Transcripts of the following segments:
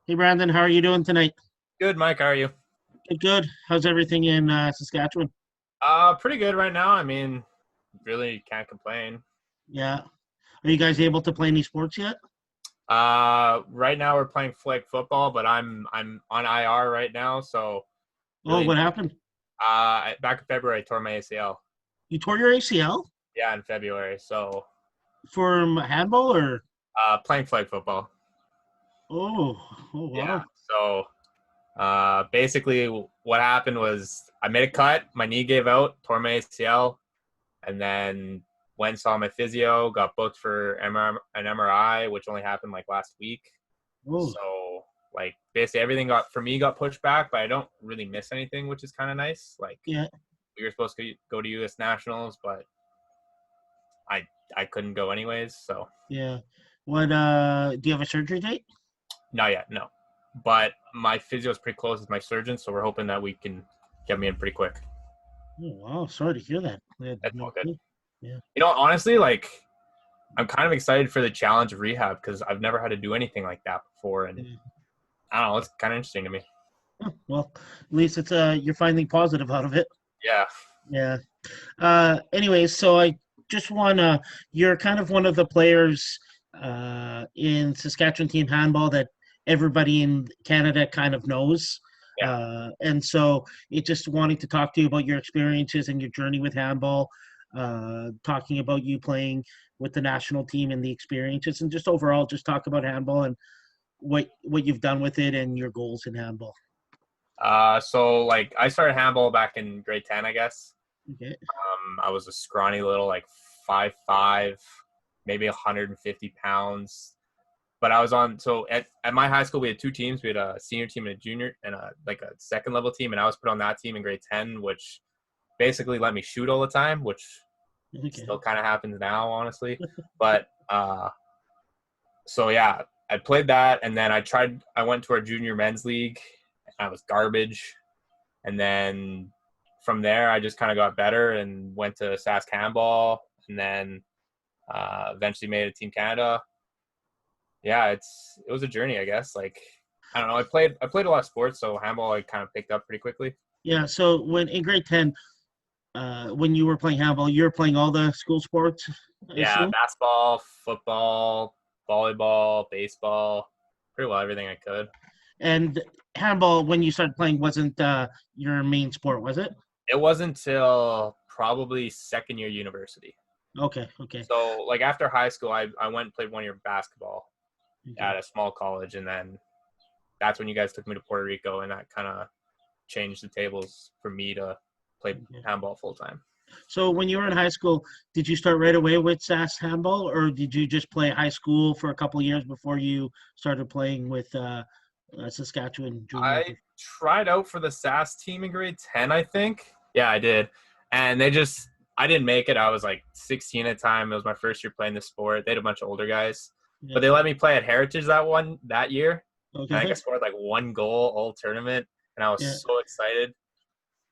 Hey Brandon, how are you doing tonight? Good, Mike. How are you? Good, good. How's everything in Saskatchewan? Pretty good right now. I mean, really can't complain. Yeah. Are you guys able to play any sports yet? Right now we're playing flag football, but I'm on IR right now, so Oh, really, what happened? back in February I tore my ACL. You tore your ACL Yeah, in February. So, from handball or? playing flag football. Oh, oh Yeah. wow. So, basically what happened was I made a cut, my knee gave out, tore my ACL, and then went and saw my physio, got booked for an MRI, which only happened like last week. Oh, So like basically everything got pushed back, but I don't really miss anything, which is kind of nice. Like yeah, we were supposed to go to US Nationals, but I I couldn't go anyways. So yeah. What do you have a surgery date? not yet, no. But my physio is pretty close with my surgeon, so we're hoping that we can get me in pretty quick. Oh wow, sorry to hear that. Yeah, That's no all good. clue. Yeah. Honestly, like I'm kind of excited for the challenge of rehab because I've never had to do anything like that before, and Yeah. I don't know, it's kind of interesting to me. Oh, well, at least it's you're finding positive out of it. Yeah. Yeah. Anyways, so I just wanna you're kind of one of the players in Saskatchewan Team Handball that everybody in Canada kind of knows. Yeah. And so it just wanting to talk to you about your experiences and your journey with handball, talking about you playing with the national team and the experiences, and just overall just talk about handball and what you've done with it and your goals in handball. So like I started handball back in grade 10, I guess. Okay. I was a scrawny little like 5'5", maybe 150 pounds. But I was on at my high school we had two teams. We had a senior team and a junior and a second level team, and I was put on that team in grade 10, which basically let me shoot all the time, which Okay. still kind of happens now, honestly. But so yeah, I played that, and then I went to our junior men's league, and I was garbage. And then from there, I just kind of got better and went to Sask Handball, and then eventually made it Team Canada. Yeah, it was a journey, I guess. Like I don't know, I played a lot of sports, so handball I kind of picked up pretty quickly. Yeah. So when in grade 10, when you were playing handball, you were playing all the school sports, I Yeah, assume. basketball, football, volleyball, baseball, pretty well everything I could. And handball, when you started playing, wasn't your main sport, was it? It wasn't until probably second year university. Okay, okay, So like after high school, I went and played 1 year basketball okay, at a small college, and then that's when you guys took me to Puerto Rico, and that kind of changed the tables for me to play okay. handball full time. So when you were in high school, did you start right away with SAS handball, or did you just play high school for a couple of years before you started playing with Saskatchewan juniors? I tried out for the SAS team in grade 10, I think. Yeah, I did. And I didn't make it. I was like 16 at the time. It was my first year playing the sport. They had a bunch of older guys. But Yeah. they let me play at Heritage that year. And I think I Okay. scored like one goal all tournament. And I Yeah. was so excited.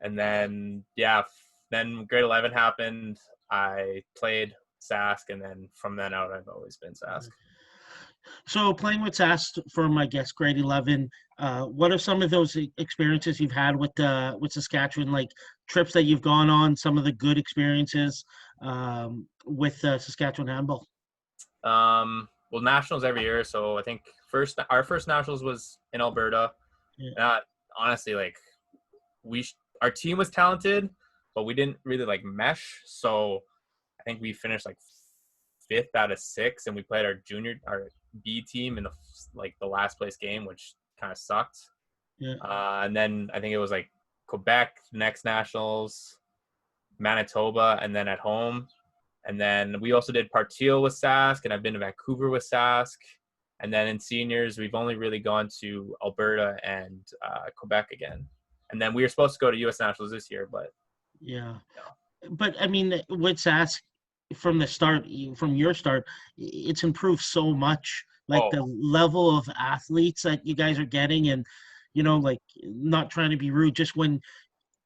And then, yeah, then grade 11 happened. I played Sask. And then from then out, I've always been Sask. So playing with SAS from I guess grade 11, what are some of those experiences you've had with Saskatchewan, like trips that you've gone on, some of the good experiences with Saskatchewan handball? Well, nationals every year. So I think our first nationals was in Alberta. Yeah, And honestly, like our team was talented, but we didn't really like mesh. So I think we finished like fifth out of six, and we played our B team in the last place game, which kind of sucked. yeah, And then I think it was like Quebec next nationals, Manitoba, and then at home. And then we also did Partiel with Sask, and I've been to Vancouver with Sask. And then in seniors, we've only really gone to Alberta and Quebec again. And then we were supposed to go to U.S. Nationals this year, but yeah. no. But I mean, with SAS from the start, from your start, it's improved so much. Like Oh, the level of athletes that you guys are getting, and like not trying to be rude, just when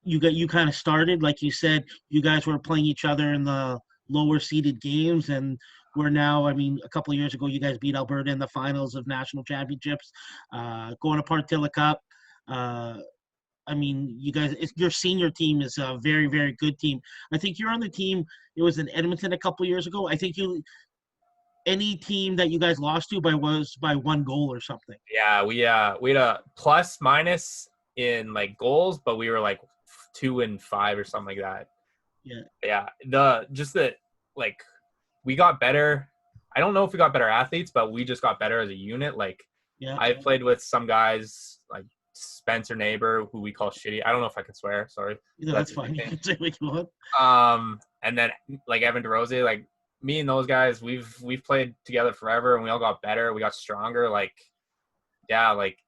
you kind of started, like you said, you guys were playing each other in the lower seeded games, and we're now, I mean, a couple of years ago, you guys beat Alberta in the finals of national championships, going to Partilla Cup. I mean, you guys, your senior team is a very, very good team. I think you're on the team. It was in Edmonton a couple of years ago. I think any team that you guys lost to was by 1 goal or something. Yeah, we had a plus minus in like goals, but we were like 2 and 5 or something like that. Yeah. Yeah. Like we got better. I don't know if we got better athletes, but we just got better as a unit. Like Yeah. I played with some guys like Spencer Neighbor, who we call Shitty. I don't know if I can swear. Sorry. That's fine. You can say what you want. And then like Evan DeRose, like me and those guys, we've played together forever, and we all got better. We got stronger. Like, yeah, like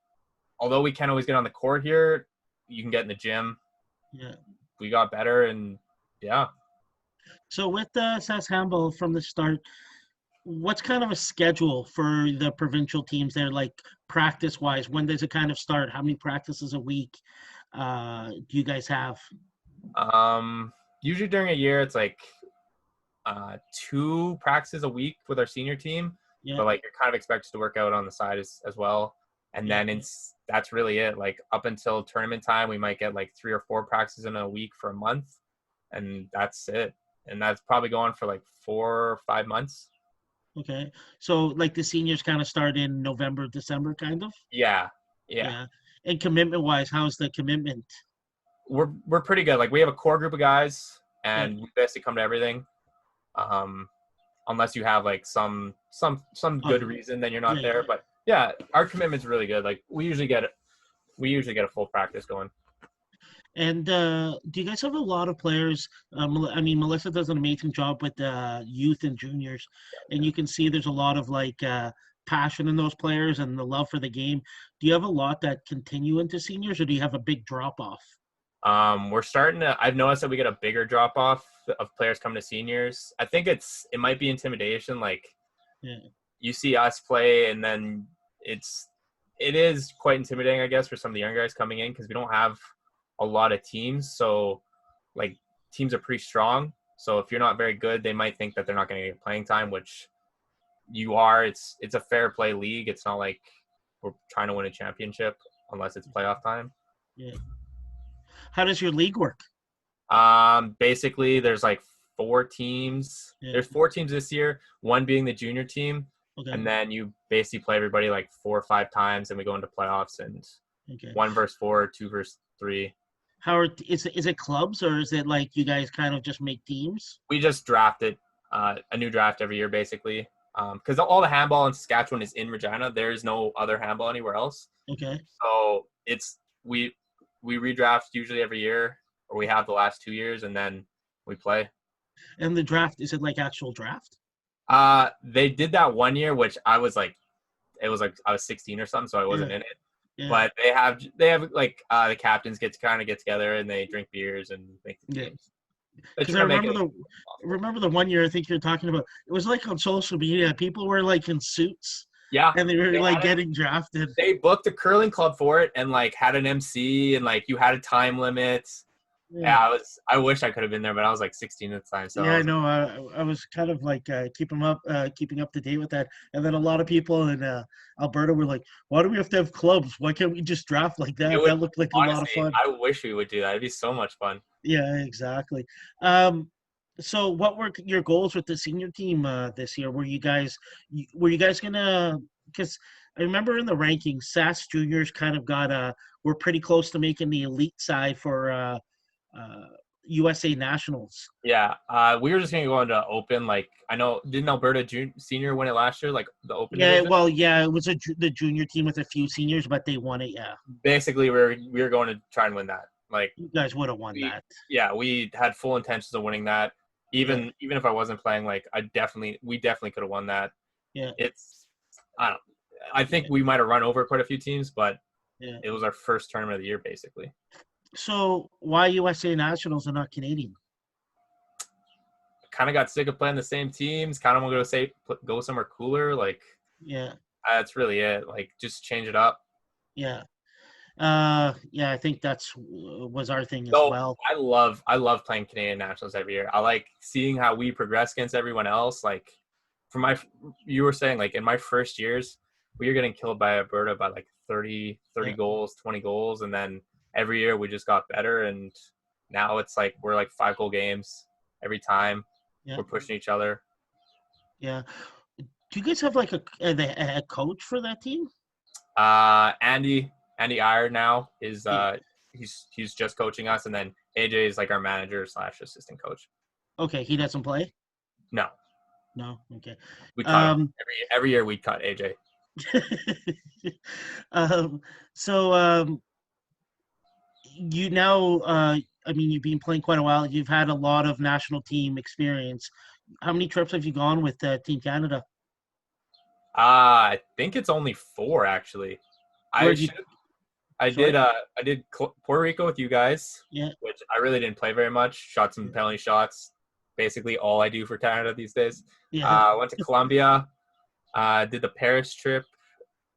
although we can't always get on the court here, you can get in the gym. Yeah. We got better, and yeah. So with the Sask Handball from the start, what's kind of a schedule for the provincial teams there, like practice-wise? When does it kind of start? How many practices a week do you guys have? Usually during a year, it's like 2 practices a week with our senior team. Yeah. But like you're kind of expected to work out on the side as well. And then that's really it. Like up until tournament time, we might get like 3 or 4 practices in a week for a month, and that's it. And that's probably going for like 4 or 5 months. Okay. So like the seniors kind of start in November, December kind of? Yeah. And commitment-wise, how's the commitment? We're pretty good. Like we have a core group of guys, and we basically come to everything. Unless you have like some good reason, then you're not there. Yeah. But yeah, our commitment's really good. Like we usually get a full practice going. And do you guys have a lot of players? I mean, Melissa does an amazing job with youth and juniors, and you can see there's a lot of like passion in those players and the love for the game. Do you have a lot that continue into seniors, or do you have a big drop off? We're starting to. I've noticed that we get a bigger drop off of players coming to seniors. I think it might be intimidation. Like, you see us play, and then it is quite intimidating, I guess, for some of the younger guys coming in, because we don't have a lot of teams. So, like, teams are pretty strong. So if you're not very good, they might think that they're not going to get playing time, which you are. It's a fair play league. It's not like we're trying to win a championship unless it's playoff time. Yeah. How does your league work? Basically, there's like 4 teams. Yeah. There's 4 teams this year, one being the junior team. Okay. And then you basically play everybody like 4 or 5 times, and we go into playoffs, and 1 versus 4, 2 versus 3. Is it clubs, or is it like you guys kind of just make teams? We just drafted a new draft every year, basically. Because all the handball in Saskatchewan is in Regina. There is no other handball anywhere else. Okay. So we redraft usually every year, or we have the last 2 years, and then we play. And the draft, is it like actual draft? They did that one year, which I was like, I was 16 or something, so I wasn't in it. Yeah. But they have like the captains get together, and they drink beers and make the games. Because I remember the 1 year I think you're talking about. It was like on social media, people were like in suits. Yeah. And they were like getting drafted. They booked a curling club for it, and like had an MC, and like you had a time limit. Yeah, I wish I could have been there, but I was like 16 at the time. So yeah, I know. I was kind of like keeping up to date with that. And then a lot of people in Alberta were like, "Why do we have to have clubs? Why can't we just draft like that?" That looked like honestly, a lot of fun. I wish we would do that. It'd be so much fun. Yeah, exactly. So what were your goals with the senior team this year? Were you guys gonna? Because I remember in the rankings, Sask juniors kind of were pretty close to making the elite side for USA Nationals. Yeah, we were just gonna go into open. Like I know, didn't Alberta senior win it last year? Like the open. Yeah, division? Well, yeah, it was the junior team with a few seniors, but they won it. Yeah. Basically, we were going to try and win that. Like you guys would have won that. Yeah, we had full intentions of winning that. Even if I wasn't playing, like we definitely could have won that. Yeah. I think we might have run over quite a few teams, but it was our first tournament of the year, basically. So why USA Nationals and not Canadian? Kind of got sick of playing the same teams. Kind of want to go somewhere cooler. Like, that's really it. Like, just change it up. Yeah. I think was our thing as well. I love playing Canadian Nationals every year. I like seeing how we progress against everyone else. Like, you were saying like in my first years, we were getting killed by Alberta by like 30 Yeah. goals, 20 goals. And then every year we just got better. And now it's like, we're like 5-goal games every time. Yeah. We're pushing each other. Yeah. Do you guys have like a coach for that team? Andy Iyer now is, Yeah. he's just coaching us. And then AJ is like our manager / assistant coach. Okay. He doesn't play? No, No. Okay. we cut him every year. We cut AJ. um, so you now, I mean, you've been playing quite a while. You've had a lot of national team experience. How many trips have you gone with Team Canada? I think it's only 4 actually. Where'd you? I Sorry? did Puerto Rico with you guys, Yeah. which I really didn't play very much. Shot some penalty shots. Basically all I do for Canada these days. Yeah. Went to Colombia. Did the Paris trip,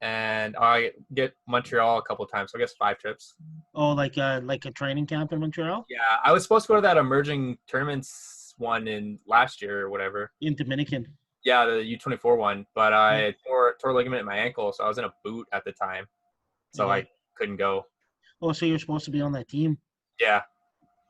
and I get Montreal a couple of times. So I guess 5 trips. Oh, like a training camp in Montreal? Yeah, I was supposed to go to that emerging tournaments one in last year or whatever. In Dominican. Yeah, the U24 one, but I Yeah. tore ligament in my ankle, so I was in a boot at the time, so Okay. I couldn't go. Oh, so you're supposed to be on that team? Yeah,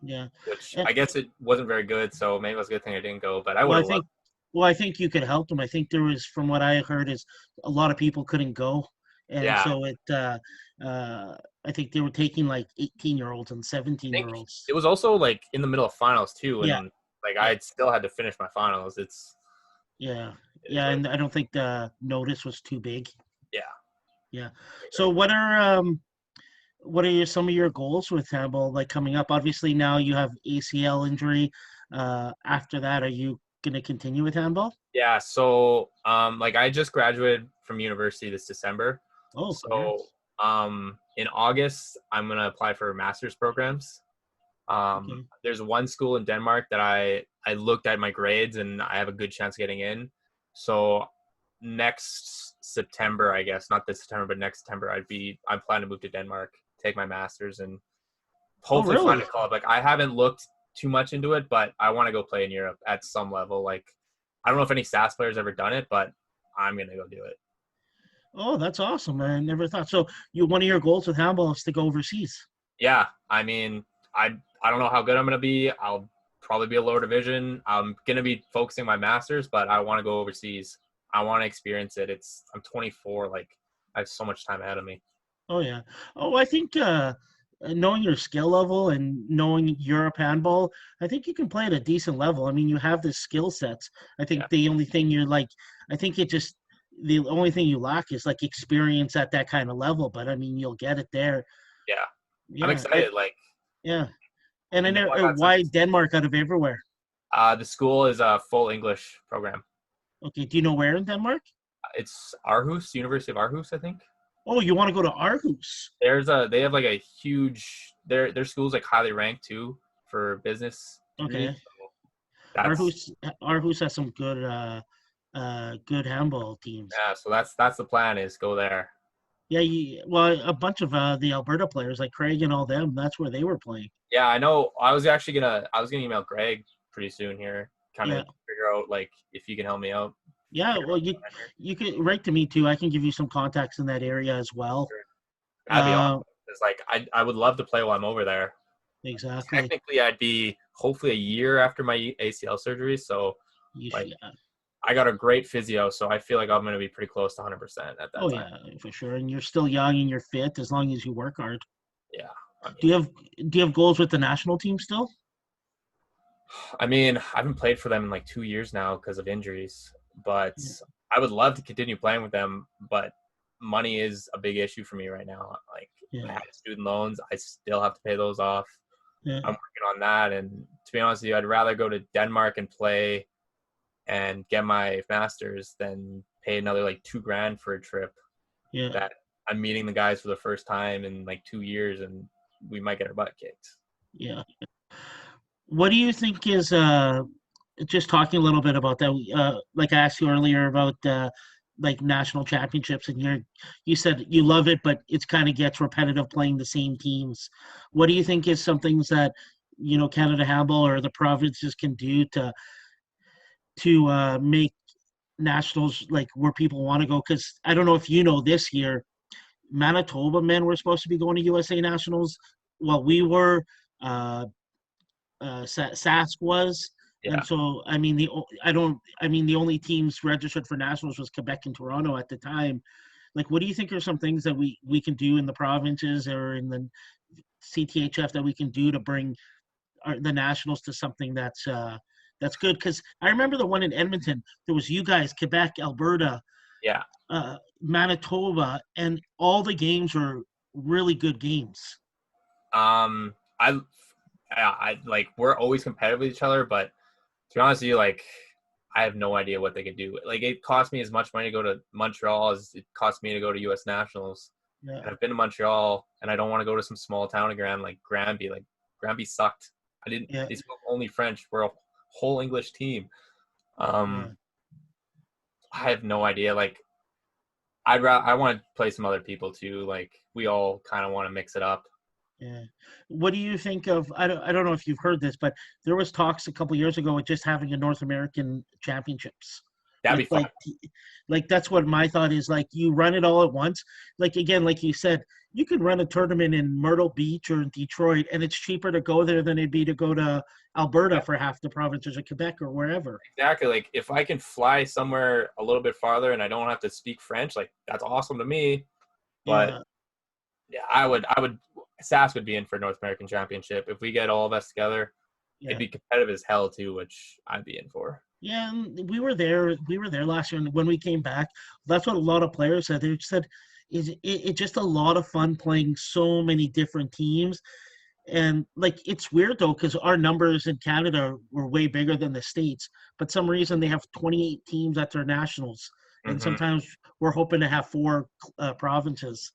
Yeah. which And, I guess it wasn't very good, so maybe it was a good thing I didn't go. But I would well, I have loved. think, well, I think you could help them. I think there was, from what I heard, is a lot of people couldn't go, and Yeah, so I think they were taking like 18-year-olds and I think 17-year-olds. it was also like in the middle of finals too, Yeah. and like Yeah. I still had to finish my finals. Yeah. It is Yeah, what it and is. I don't think the notice was too big. Yeah. Yeah. So what are some of your goals with handball like coming up? Obviously now you have ACL injury. After that, are you going to continue with handball? Yeah, so like I just graduated from university this December. Oh, So congrats. in August I'm gonna apply for master's programs. Okay. There's one school in Denmark that I looked at my grades and I have a good chance of getting in. So next September, I guess, not this September, but next September, I'm planning to move to Denmark, take my master's, and Oh, hopefully find really? a club. Like I haven't looked too much into it, but I want to go play in Europe at some level. Like I don't know if any SAS players ever done it, but I'm gonna go do it. Oh, that's awesome. I never thought. So one of your goals with handball is to go overseas. Yeah, I mean, I don't know how good I'm gonna be. I'll probably be a lower division. I'm gonna be focusing my masters, but I want to go overseas. I want to experience it. I'm 24. Like I have so much time ahead of me. Oh yeah. Oh, I think knowing your skill level and knowing Europe handball, I think you can play at a decent level. I mean, you have the skill sets. I Yeah, think the only thing you're like, I think it just the only thing you lack is like experience at that kind of level. But I mean, you'll get it there. yeah. I'm Yeah, excited. Like yeah. And I I know know I got some. why Denmark out of everywhere. The school is a full English program. Okay, do you know where in Denmark? It's Aarhus, University of Aarhus, I think. Oh, you want to go to Aarhus? They have like a huge their school's like highly ranked too for business degrees. Okay, So that's Aarhus has some good handball teams. yeah. So that's the plan is go there. Yeah, well, a bunch of the Alberta players like Craig and all them. That's where they were playing. Yeah, I know. I was gonna email Greg pretty soon here, kind Yeah, of figure out like if he can help me out. yeah. Figure Well, out the plan here. you can write to me too. I can give you some contacts in that area as well. Sure. That'd be Uh, awesome. It's like I would love to play while I'm over there. exactly. Technically, I'd be hopefully a year after my ACL surgery. So You like should. I got a great physio, so I feel like I'm gonna be pretty close to 100% at that Oh time. yeah, for sure. And you're still young and you're fit as long as you work hard. Yeah. I Do you mean, have do you have goals with the national team still? I haven't played for them in like 2 years now because of injuries, but Yeah, I would love to continue playing with them. But money is a big issue for me right now. Like I yeah, have student loans, I still have to pay those off. yeah, I'm working on that, and to be honest with you, I'd rather go to Denmark and play and get my master's than pay another like $2,000 for a trip yeah. that I'm meeting the guys for the first time in like 2 years, and we might get our butt kicked. Yeah. What do you think is just talking a little bit about that? Like I asked you earlier about like national championships, and you said you love it, but it's kind of gets repetitive playing the same teams. What do you think is some things that Canada Handball or the provinces can do to make nationals, like where people want to go? Because I don't know if you know, this year Manitoba men were supposed to be going to USA Nationals. Well, we were. Uh, Sask was, and Yeah. so I mean I don't. I mean the only teams registered for nationals was Quebec and Toronto at the time. Like, what do you think are some things that we can do in the provinces or in the CTHF that we can do to bring the nationals to something that's good? Because I remember the one in Edmonton. There was you guys, Quebec, Alberta, Yeah. Manitoba, and all the games were really good games. Um, I, I like we're always competitive with each other, but to be honest with you, like I have no idea what they could do. Like it cost me as much money to go to Montreal as it cost me to go to U.S. Nationals. Yeah, And I've been to Montreal, and I don't want to go to some small town again like Granby. Like Granby sucked. I didn't. yeah, They spoke only French. We're a whole English team. yeah. Um, I have no idea. Like I want to play some other people too. Like we all kind of want to mix it up. Yeah. What do you think of? I don't know if you've heard this, but there was talks a couple years ago of just having a North American championships That'd with be fun. like that's what my thought is. Like you run it all at once. Like again, like you said, you can run a tournament in Myrtle Beach or in Detroit, and it's cheaper to go there than it'd be to go to Alberta for half the provinces of Quebec or wherever. Exactly. Like if I can fly somewhere a little bit farther and I don't have to speak French, like that's awesome to me. But Yeah, yeah, Sask would be in for North American Championship if we get all of us together. It'd yeah. be competitive as hell too, which I'd be in for. Yeah, and we were there. We were there last year, and when we came back, that's what a lot of players said. They said, "Is it's just a lot of fun playing so many different teams." And like, it's weird though, because our numbers in Canada were way bigger than the states, but some reason they have 28 teams at their nationals, and Mm-hmm. sometimes we're hoping to have four provinces.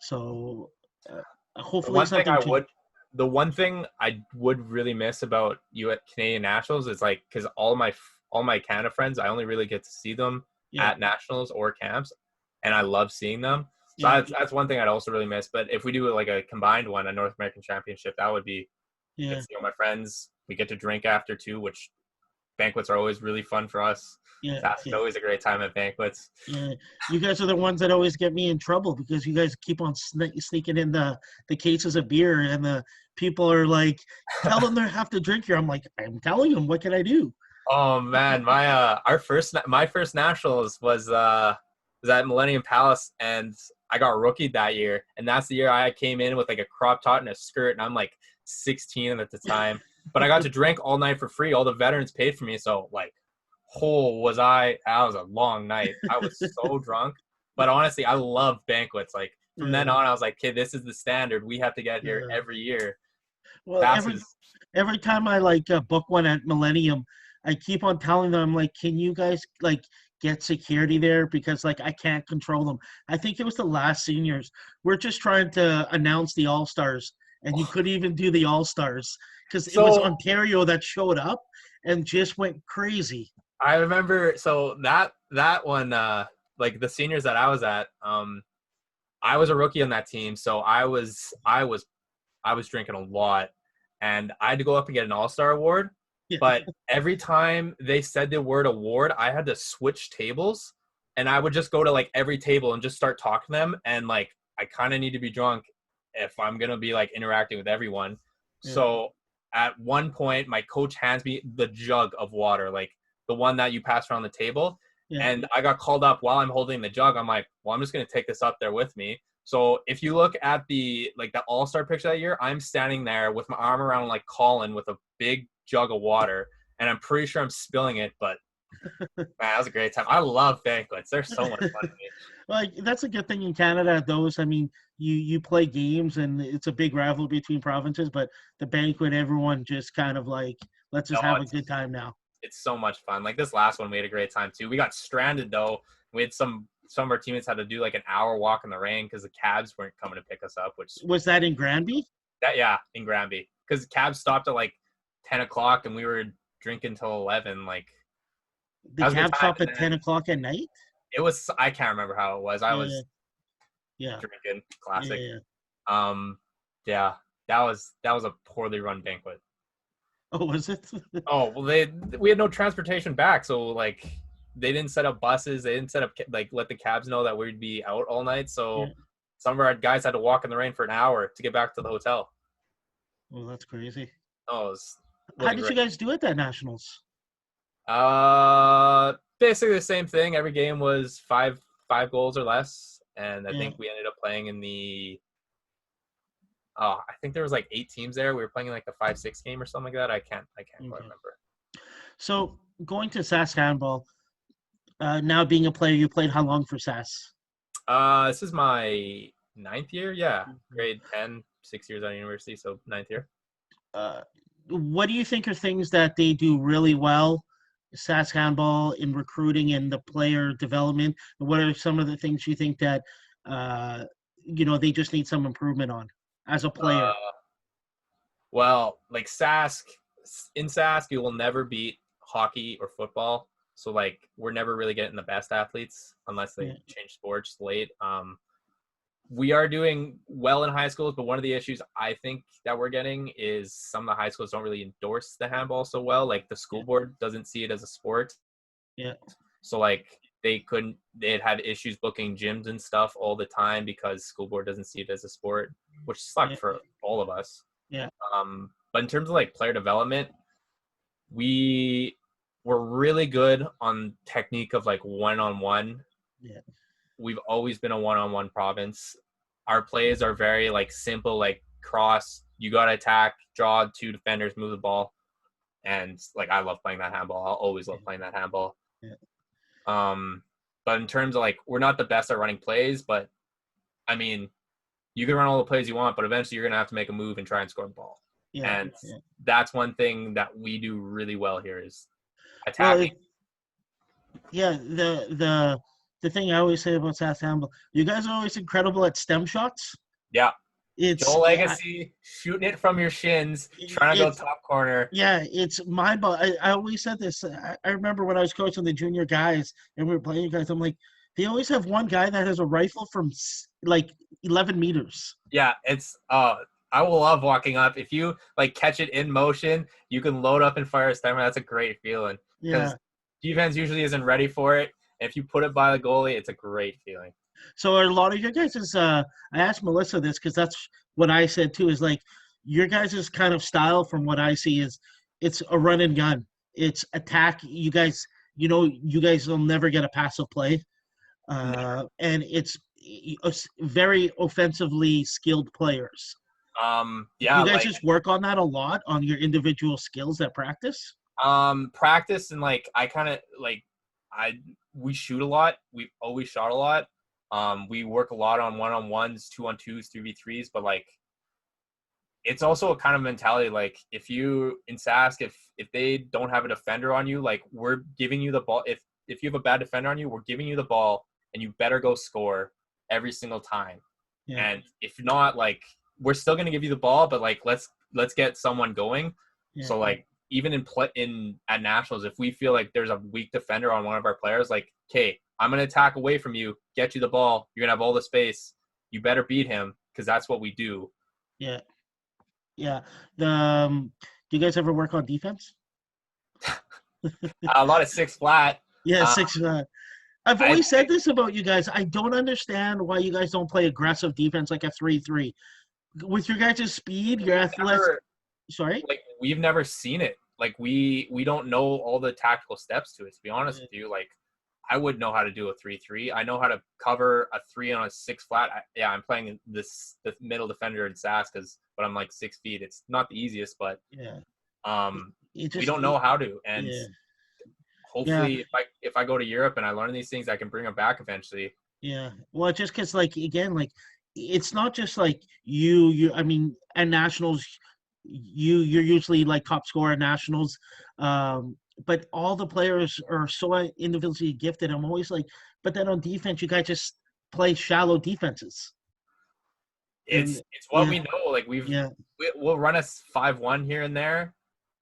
So uh, The hopefully one thing something changes. the one thing I would really miss about you at Canadian Nationals is like because all my Canada friends, I only really get to see them Yeah, at nationals or camps, and I love seeing them. So yeah, that's one thing I'd also really miss. But if we do like a combined one, a North American Championship, that would be get yeah, to see all my friends. We get to drink after too, which banquets are always really fun for us. yeah, That's yeah. always a great time at banquets. Yeah, you guys are the ones that always get me in trouble because you guys keep on sneaking in the cases of beer, and the people are like, "Tell them they have to drink here." I'm like, "I'm telling them. What can I do?" Oh man, my first nationals was at Millennium Palace, and I got rookied that year, and that's the year I came in with like a crop top and a skirt, and I'm like 16 at the time, but I got to drink all night for free. All the veterans paid for me, so like, that was a long night. I was so drunk, but honestly, I love banquets. Like from then Yeah, on, I was like, kid, this is the standard. We have to get here yeah. every year. Well, That's his. every time I like book one at Millennium, I keep on telling them, I'm like, "Can you guys like get security there because like I can't control them." I think it was the last seniors. We're just trying to announce the All Stars, and you couldn't even do the All Stars because it was So Ontario that showed up and just went crazy. I remember so that one like the seniors that I was at, I was a rookie on that team, so I was drinking a lot, and I had to go up and get an all-star award. Yeah, But every time they said the word award, I had to switch tables, and I would just go to like every table and just start talking to them, and like I kind of need to be drunk if I'm gonna be like interacting with everyone. yeah, So at one point, my coach hands me the jug of water, like the one that you pass around the table. yeah, And I got called up while I'm holding the jug. I'm like, well, I'm just gonna take this up there with me. So if you look at the All-Star picture that year, I'm standing there with my arm around like Colin with a big jug of water, and I'm pretty sure I'm spilling it. But man, that was a great time. I love banquets. They're so much fun to me. like that's a good thing in Canada. Those, I mean, you play games and it's a big rivalry between provinces, but the banquet, everyone just kind of like, let's No, just have a it's good time now. it's so much fun. Like this last one, we had a great time too. We got stranded though. We had some of our teammates had to do like an hour walk in the rain because the cabs weren't coming to pick us up. Which Was that in Granby? that yeah, in Granby, because cabs stopped at like 10 o'clock and we were drinking till 11. Like The that was a good cab time. stop at And 10 o'clock at night? it was I can't remember how it was. I Yeah, was yeah, drinking yeah, classic. yeah. Um, yeah, that was a poorly run banquet. Oh, was it? Oh well, we had no transportation back, so like they didn't set up buses. They didn't set up like let the cabs know that we'd be out all night. So Yeah. some of our guys had to walk in the rain for an hour to get back to the hotel. Well, that's crazy. Oh, How wasn't did you great. guys do at that nationals? Basically the same thing. Every game was five goals or less, and I Yeah. think we ended up playing in the. I think there was like 8 teams there. We were playing in like the 5-6 game or something like that. I can't quite remember. So going to Sask handball, now being a player, you played how long for Sask? This is my 9th year. Yeah, grade 10, 6 years out of university, so 9th year. What do you think are things that they do really well, Sask handball, in recruiting and the player development? What are some of the things you think that they just need some improvement on as a player? Well, like in Sask, you will never beat hockey or football. So like we're never really getting the best athletes unless they change sports late. We are doing well in high schools, but one of the issues I think that we're getting is some of the high schools don't really endorse the handball so well. Like the school board doesn't see it as a sport. Yeah. So like they'd had issues booking gyms and stuff all the time because school board doesn't see it as a sport, which sucked for all of us. Yeah. But in terms of like player development, we're really good on technique of like one-on-one. Yeah. We've always been a one-on-one province. Our plays are very like simple, like cross, you got to attack, draw 2 defenders, move the ball. And like, I love playing that handball. I'll always love playing that handball. Yeah. But in terms of like, we're not the best at running plays, but I mean, you can run all the plays you want, but eventually you're going to have to make a move and try and score the ball. Yeah. And that's one thing that we do really well here is attacking. The thing I always say about Sask handball, you guys are always incredible at stem shots. Yeah. It's Joel Legacy shooting it from your shins, trying to go top corner. Yeah, it's my ball. I always said this. I remember when I was coaching the junior guys and we were playing guys. I'm like, they always have one guy that has a rifle from like 11 meters. Yeah, it's I will love walking up. If you like catch it in motion, you can load up and fire a stemmer. That's a great feeling. Because defense usually isn't ready for it. If you put it by the goalie, it's a great feeling. So a lot of your guys' I asked Melissa this because that's what I said too, is like your guys' kind of style from what I see is it's a run and gun. It's attack. You guys will never get a passive play. And it's very offensively skilled players. You guys just work on that a lot on your individual skills at practice? Practice and like I kind of like we shoot a lot. We've always shot a lot. We work a lot on one-on-ones, 2-on-2s, 3v3s, but like it's also a kind of mentality. Like if you in Sask, if they don't have a defender on you, like we're giving you the ball. If you have a bad defender on you, we're giving you the ball and you better go score every single time. Yeah. And if not, like we're still going to give you the ball, but like let's get someone going. Yeah. So like even at nationals, if we feel like there's a weak defender on one of our players, like, okay, I'm going to attack away from you, get you the ball. You're going to have all the space. You better beat him because that's what we do. Yeah. Yeah. Do you guys ever work on defense? A lot of 6 flat. Yeah, 6 flat. I've always said this about you guys. I don't understand why you guys don't play aggressive defense like a 3-3. With your guys' speed, your athletic. Sorry? Like, we've never seen it. Like, we don't know all the tactical steps to it, to be honest with you. Like, I would know how to do a 3-3. I know how to cover a 3 on a 6 flat. I'm playing the middle defender in Sask but I'm like 6 feet. It's not the easiest, but we don't know how to. And hopefully if I go to Europe and I learn these things, I can bring them back eventually. Yeah. Well, just because, like, again, like, it's not just like you. I mean, at nationals, you're usually like top scorer at nationals. But all the players are so individually gifted. I'm always like, but then on defense, you guys just play shallow defenses. It's what we know. Like we'll run a 5-1 here and there,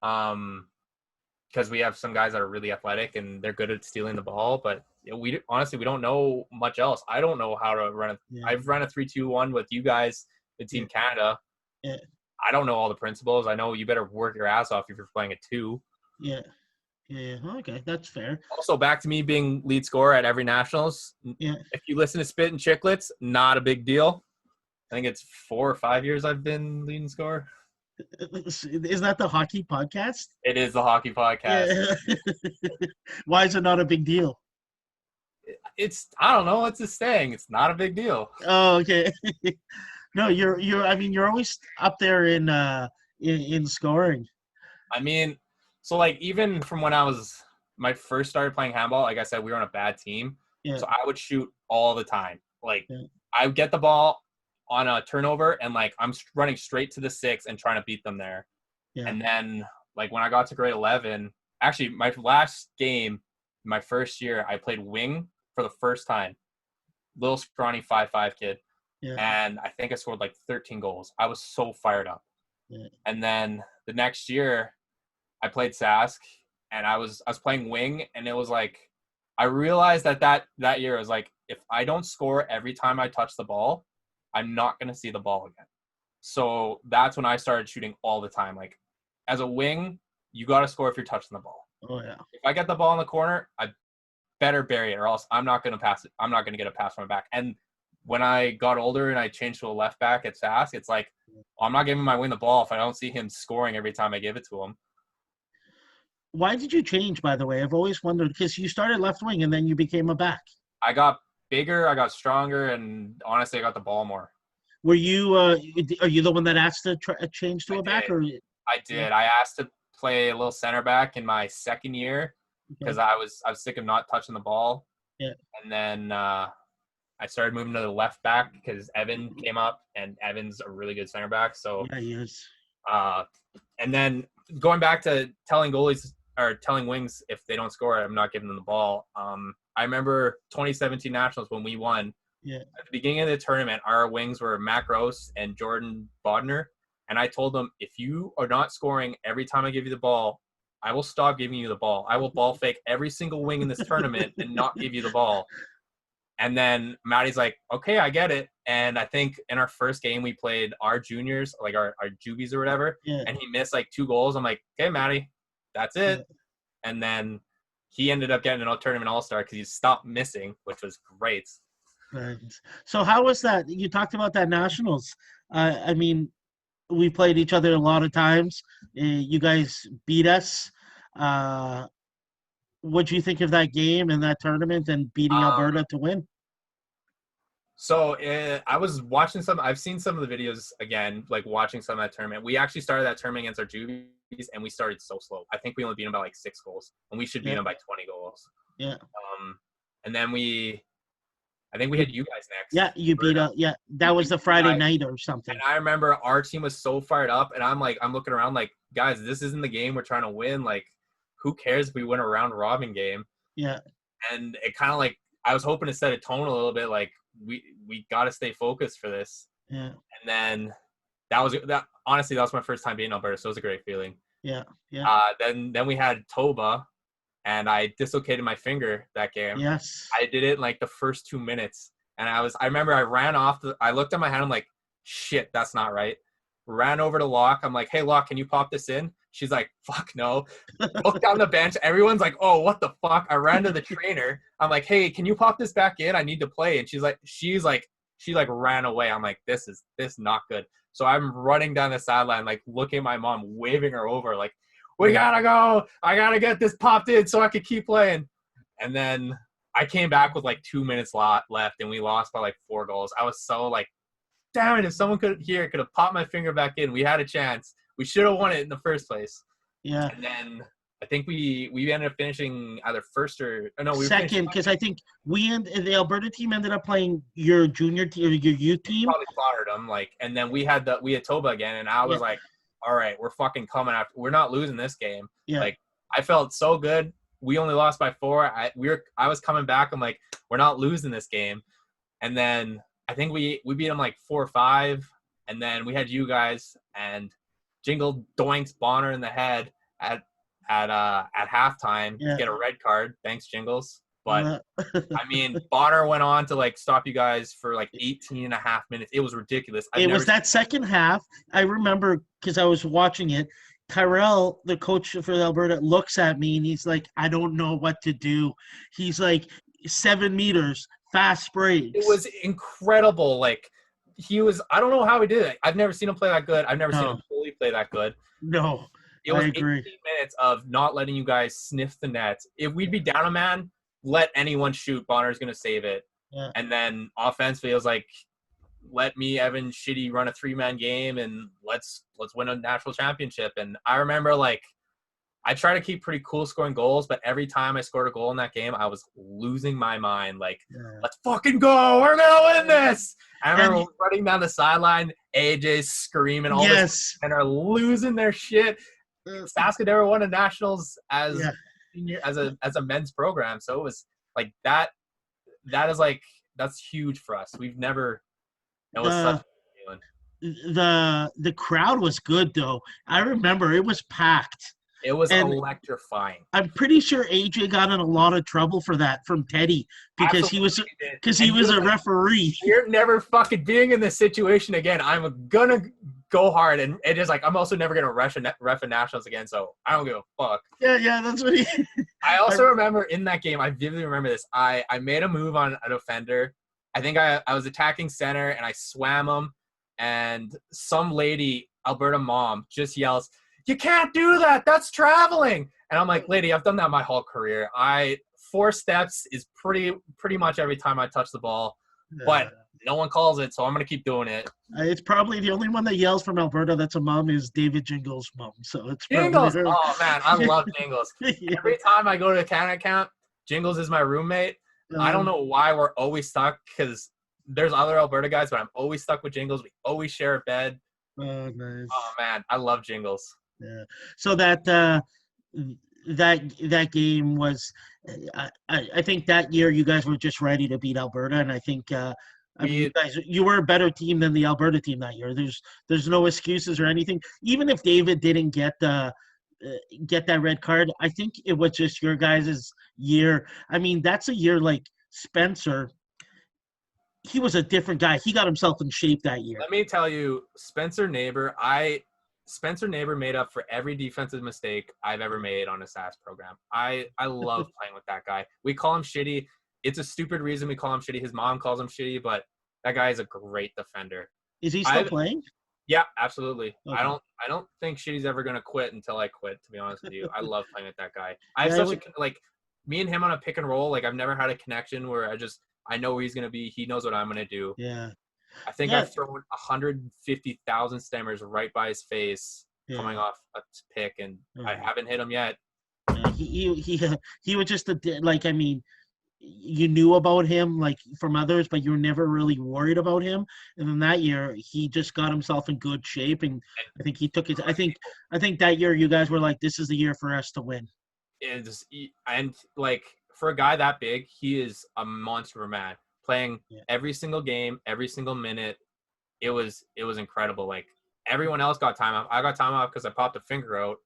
because we have some guys that are really athletic and they're good at stealing the ball. But we don't know much else. I don't know how to run I've run a 3-2-1 with you guys, the Team Canada. I don't know all the principles. I know you better work your ass off if you're playing a 2. Yeah. Yeah. Okay, that's fair. Also, back to me being lead scorer at every Nationals. Yeah. If you listen to Spit and Chicklets, not a big deal. I think it's 4 or 5 years I've been leading scorer. Is that the hockey podcast? It is the hockey podcast. Yeah. Why is it not a big deal? It's, I don't know. It's a saying. It's not a big deal. Oh, okay. No, you're. I mean, you're always up there in scoring. I mean, so like even from when my first started playing handball, like I said, we were on a bad team. Yeah. So I would shoot all the time. Like Yeah. I would get the ball on a turnover and like I'm running straight to the 6 and trying to beat them there. Yeah. And then like when I got to grade 11, actually my last game, my first year, I played wing for the first time. Little scrawny 5'5" kid. Yeah. And I think I scored like 13 goals. I was so fired up. Yeah. And then the next year I played Sask and I was playing wing, and it was like I realized that year was like, if I don't score every time I touch the ball, I'm not going to see the ball again. So that's when I started shooting all the time. Like as a wing, you got to score if you're touching the ball. Oh yeah. If I get the ball in the corner, I better bury it, or else I'm not going to pass it. I'm not going to get a pass from my back. And when I got older and I changed to a left back at Sask, it's like, I'm not giving my wing the ball if I don't see him scoring every time I give it to him. Why did you change, by the way? I've always wondered, because you started left wing and then you became a back. I got bigger, I got stronger, and honestly, I got the ball more. Were you? Are you the one that asked to change to a back, or? I did. I asked to play a little center back in my second year because I was sick of not touching the ball. Yeah. And then I started moving to the left back because Evan came up, and Evan's a really good center back. So Yeah, he is. And then going back to telling goalies or telling wings if they don't score, I'm not giving them the ball. I remember 2017 Nationals when we won. Yeah. At the beginning of the tournament, our wings were Matt Gross and Jordan Bodner. And I told them, if you are not scoring every time I give you the ball, I will stop giving you the ball. I will ball fake every single wing in this tournament and not give you the ball. And then Matty's like, okay, I get it. And I think in our first game, we played our juniors, like our juvies or whatever. Yeah. And he missed like 2 goals. I'm like, okay, Matty, that's it. Yeah. And then he ended up getting an tournament all-star because he stopped missing, which was great. Right. So how was that? You talked about that Nationals. I mean, we played each other a lot of times. You guys beat us. What do you think of that game and that tournament and beating Alberta to win? So I was watching I've seen some of the videos again, like watching some of that tournament. We actually started that tournament against our juvies, and we started so slow. I think we only beat them by like 6 goals, and we should beat them by 20 goals. Yeah. And then I think we had you guys next. Yeah, you beat us. Yeah, that was the Friday night or something. And I remember our team was so fired up, and I'm looking around like, guys, this isn't the game we're trying to win. Like, who cares if we win a round robin game? Yeah. And it kind of like, I was hoping to set a tone a little bit, like we got to stay focused for this. Yeah. And then honestly, that was my first time being in Alberta, so it was a great feeling. Yeah. Yeah. Then we had Toba, and I dislocated my finger that game. Yes. I did it in like the first 2 minutes, and I remember I ran off. I looked at my hand. I'm like, shit, that's not right. Ran over to Locke. I'm like, hey, Locke, can you pop this in? She's like, fuck no. Looked down the bench. Everyone's like, oh, what the fuck? I ran to the trainer. I'm like, hey, can you pop this back in? I need to play. And she ran away. I'm like, this is not good. So I'm running down the sideline, like looking at my mom, waving her over, like, we gotta go. I gotta get this popped in so I could keep playing. And then I came back with like 2 minutes left, and we lost by like 4 goals. I was so like, damn it, if someone could have popped my finger back in. We had a chance. We should have won it in the first place. Yeah. And then I think we ended up finishing either first or no, we second, because I think the Alberta team ended up playing your junior team or your youth team. Probably slaughtered them, and then we had Toba again, and I was like, all right, we're fucking coming after. We're not losing this game. Yeah. Like, I felt so good. We only lost by 4. I was coming back. I'm like, we're not losing this game. And then I think we beat them like 4-5, and then we had you guys, and Jingle doinks Bonner in the head at halftime to get a red card. Thanks, Jingles. But I mean, Bonner went on to like stop you guys for like 18 and a half minutes. It was ridiculous. It was that second half. I remember because I was watching it. Tyrell, the coach for Alberta, looks at me and he's like, I don't know what to do. He's like, 7 meters, fast It breaks. was incredible. Like I don't know how he did it. I've never seen him play that good. I've never seen No, him fully play that good. no, It I was 18 agree. minutes of not letting you guys sniff the net. If we'd be down a man, let anyone shoot. Bonner's going to save it. Yeah. And then offensively, it was like, let me, Evan, Shitty run a 3-man game and let's win a national championship. And I remember, like, I try to keep pretty cool scoring goals, but every time I scored a goal in that game, I was losing my mind. Like, let's fucking go. We're going to win this. I remember running down the sideline, AJ screaming, all this, and are losing their shit. Sask had never won a nationals as a men's program, so it was like that. That is like that's huge for us. We've never. It was such a feeling. The crowd was good though. I remember it was packed. It was electrifying. I'm pretty sure AJ got in a lot of trouble for that from Teddy because he was a referee. You're never fucking being in this situation again. I'm gonna go hard, and it is like I'm also never gonna ref a nationals again. So I don't give a fuck. Yeah, that's what he. I also remember in that game. I vividly remember this. I made a move on a defender. I think I was attacking center, and I swam him, and some lady, Alberta mom, just yells, "You can't do that. That's traveling." And I'm like, lady, I've done that my whole career. 4 steps is pretty much every time I touch the ball, but no one calls it, so I'm going to keep doing it. It's probably the only one that yells from Alberta that's a mom is David Jingles' mom. So it's Jingles. Oh, man, I love Jingles. Every time I go to Canada camp, Jingles is my roommate. I don't know why we're always stuck because there's other Alberta guys, but I'm always stuck with Jingles. We always share a bed. Oh, nice. Oh, man, I love Jingles. Yeah. So that game was, I think that year you guys were just ready to beat Alberta, and I think you were a better team than the Alberta team that year. There's no excuses or anything. Even if David didn't get that red card, I think it was just your guys' year. I mean, that's a year like Spencer. He was a different guy. He got himself in shape that year. Let me tell you, Spencer Neighbor made up for every defensive mistake I've ever made on a SAS program. I love playing with that guy. We call him Shitty. It's a stupid reason we call him Shitty. His mom calls him Shitty, but that guy is a great defender. Is he still playing? Yeah, absolutely. Okay. I don't think Shitty's ever gonna quit until I quit, to be honest with you. I love playing with that guy. I have me and him on a pick and roll, like I've never had a connection where I know where he's gonna be. He knows what I'm gonna do. Yeah. I think I've thrown 150,000 stemmers right by his face coming off a pick, and I haven't hit him yet. Yeah, he was just I mean, you knew about him like from others, but you were never really worried about him. And then that year, he just got himself in good shape, and I think he took it. I think that year you guys were like, this is the year for us to win. And like for a guy that big, he is a monster man. Playing every single game, every single minute, it was incredible. Like everyone else got time off. I got time off because I popped a finger out,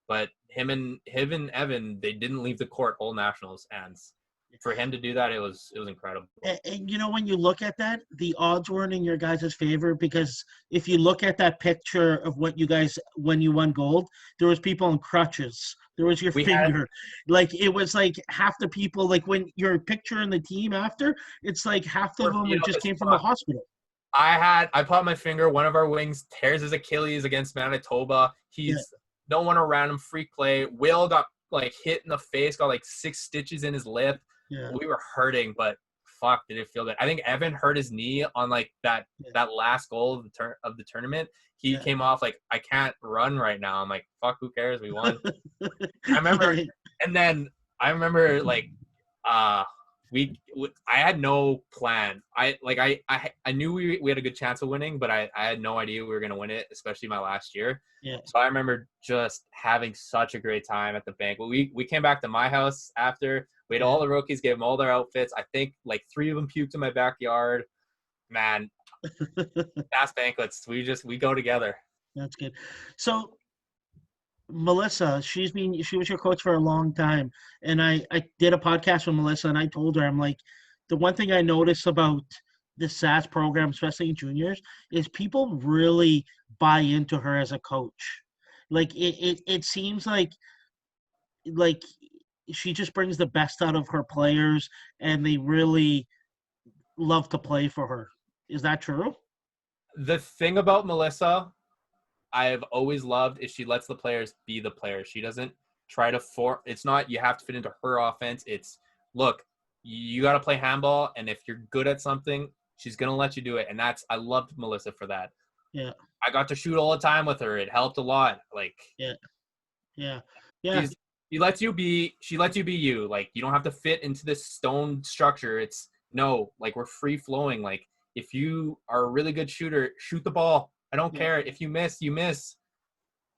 but him and Evan, they didn't leave the court whole nationals, and for him to do that, it was incredible. And you know, when you look at that, the odds weren't in your guys' favor, because if you look at that picture of what you guys when you won gold, there was people on crutches. There was your finger. Like it was like half the people, like when your picture in the team after, it's like half of them just came from the hospital. I popped my finger. One of our wings tears his Achilles against Manitoba. Don't want a random freak play. Will got like hit in the face, got like 6 stitches in his lip. Yeah. We were hurting, but fuck, did it feel good. I think Evan hurt his knee on like that last goal of the tournament. He came off like, I can't run right now. I'm like, fuck, who cares? We won. I remember, and then I remember like, I had no plan. I knew we had a good chance of winning, but I had no idea we were going to win it, especially my last year. Yeah. So I remember just having such a great time at the banquet. We came back to my house after. We had all the rookies, gave them all their outfits. I think like 3 of them puked in my backyard. Man, that's banquets. We go together. That's good. So Melissa, she was your coach for a long time, and I did a podcast with Melissa, and I told her, I'm like, the one thing I notice about the SAS program, especially in juniors, is people really buy into her as a coach. Like it seems like she just brings the best out of her players, and they really love to play for her. Is that true? The thing about Melissa I've always loved is she lets the players be the players. She doesn't try to it's not you have to fit into her offense. It's look, you got to play handball, and if you're good at something, she's gonna let you do it. And I loved Melissa for that. Yeah, I got to shoot all the time with her. It helped a lot. Like yeah, yeah, yeah, she's she lets you be you. Like you don't have to fit into this stone structure. It's no, like we're free flowing. Like if you are a really good shooter, shoot the ball. I don't yeah. care. If you miss, you miss.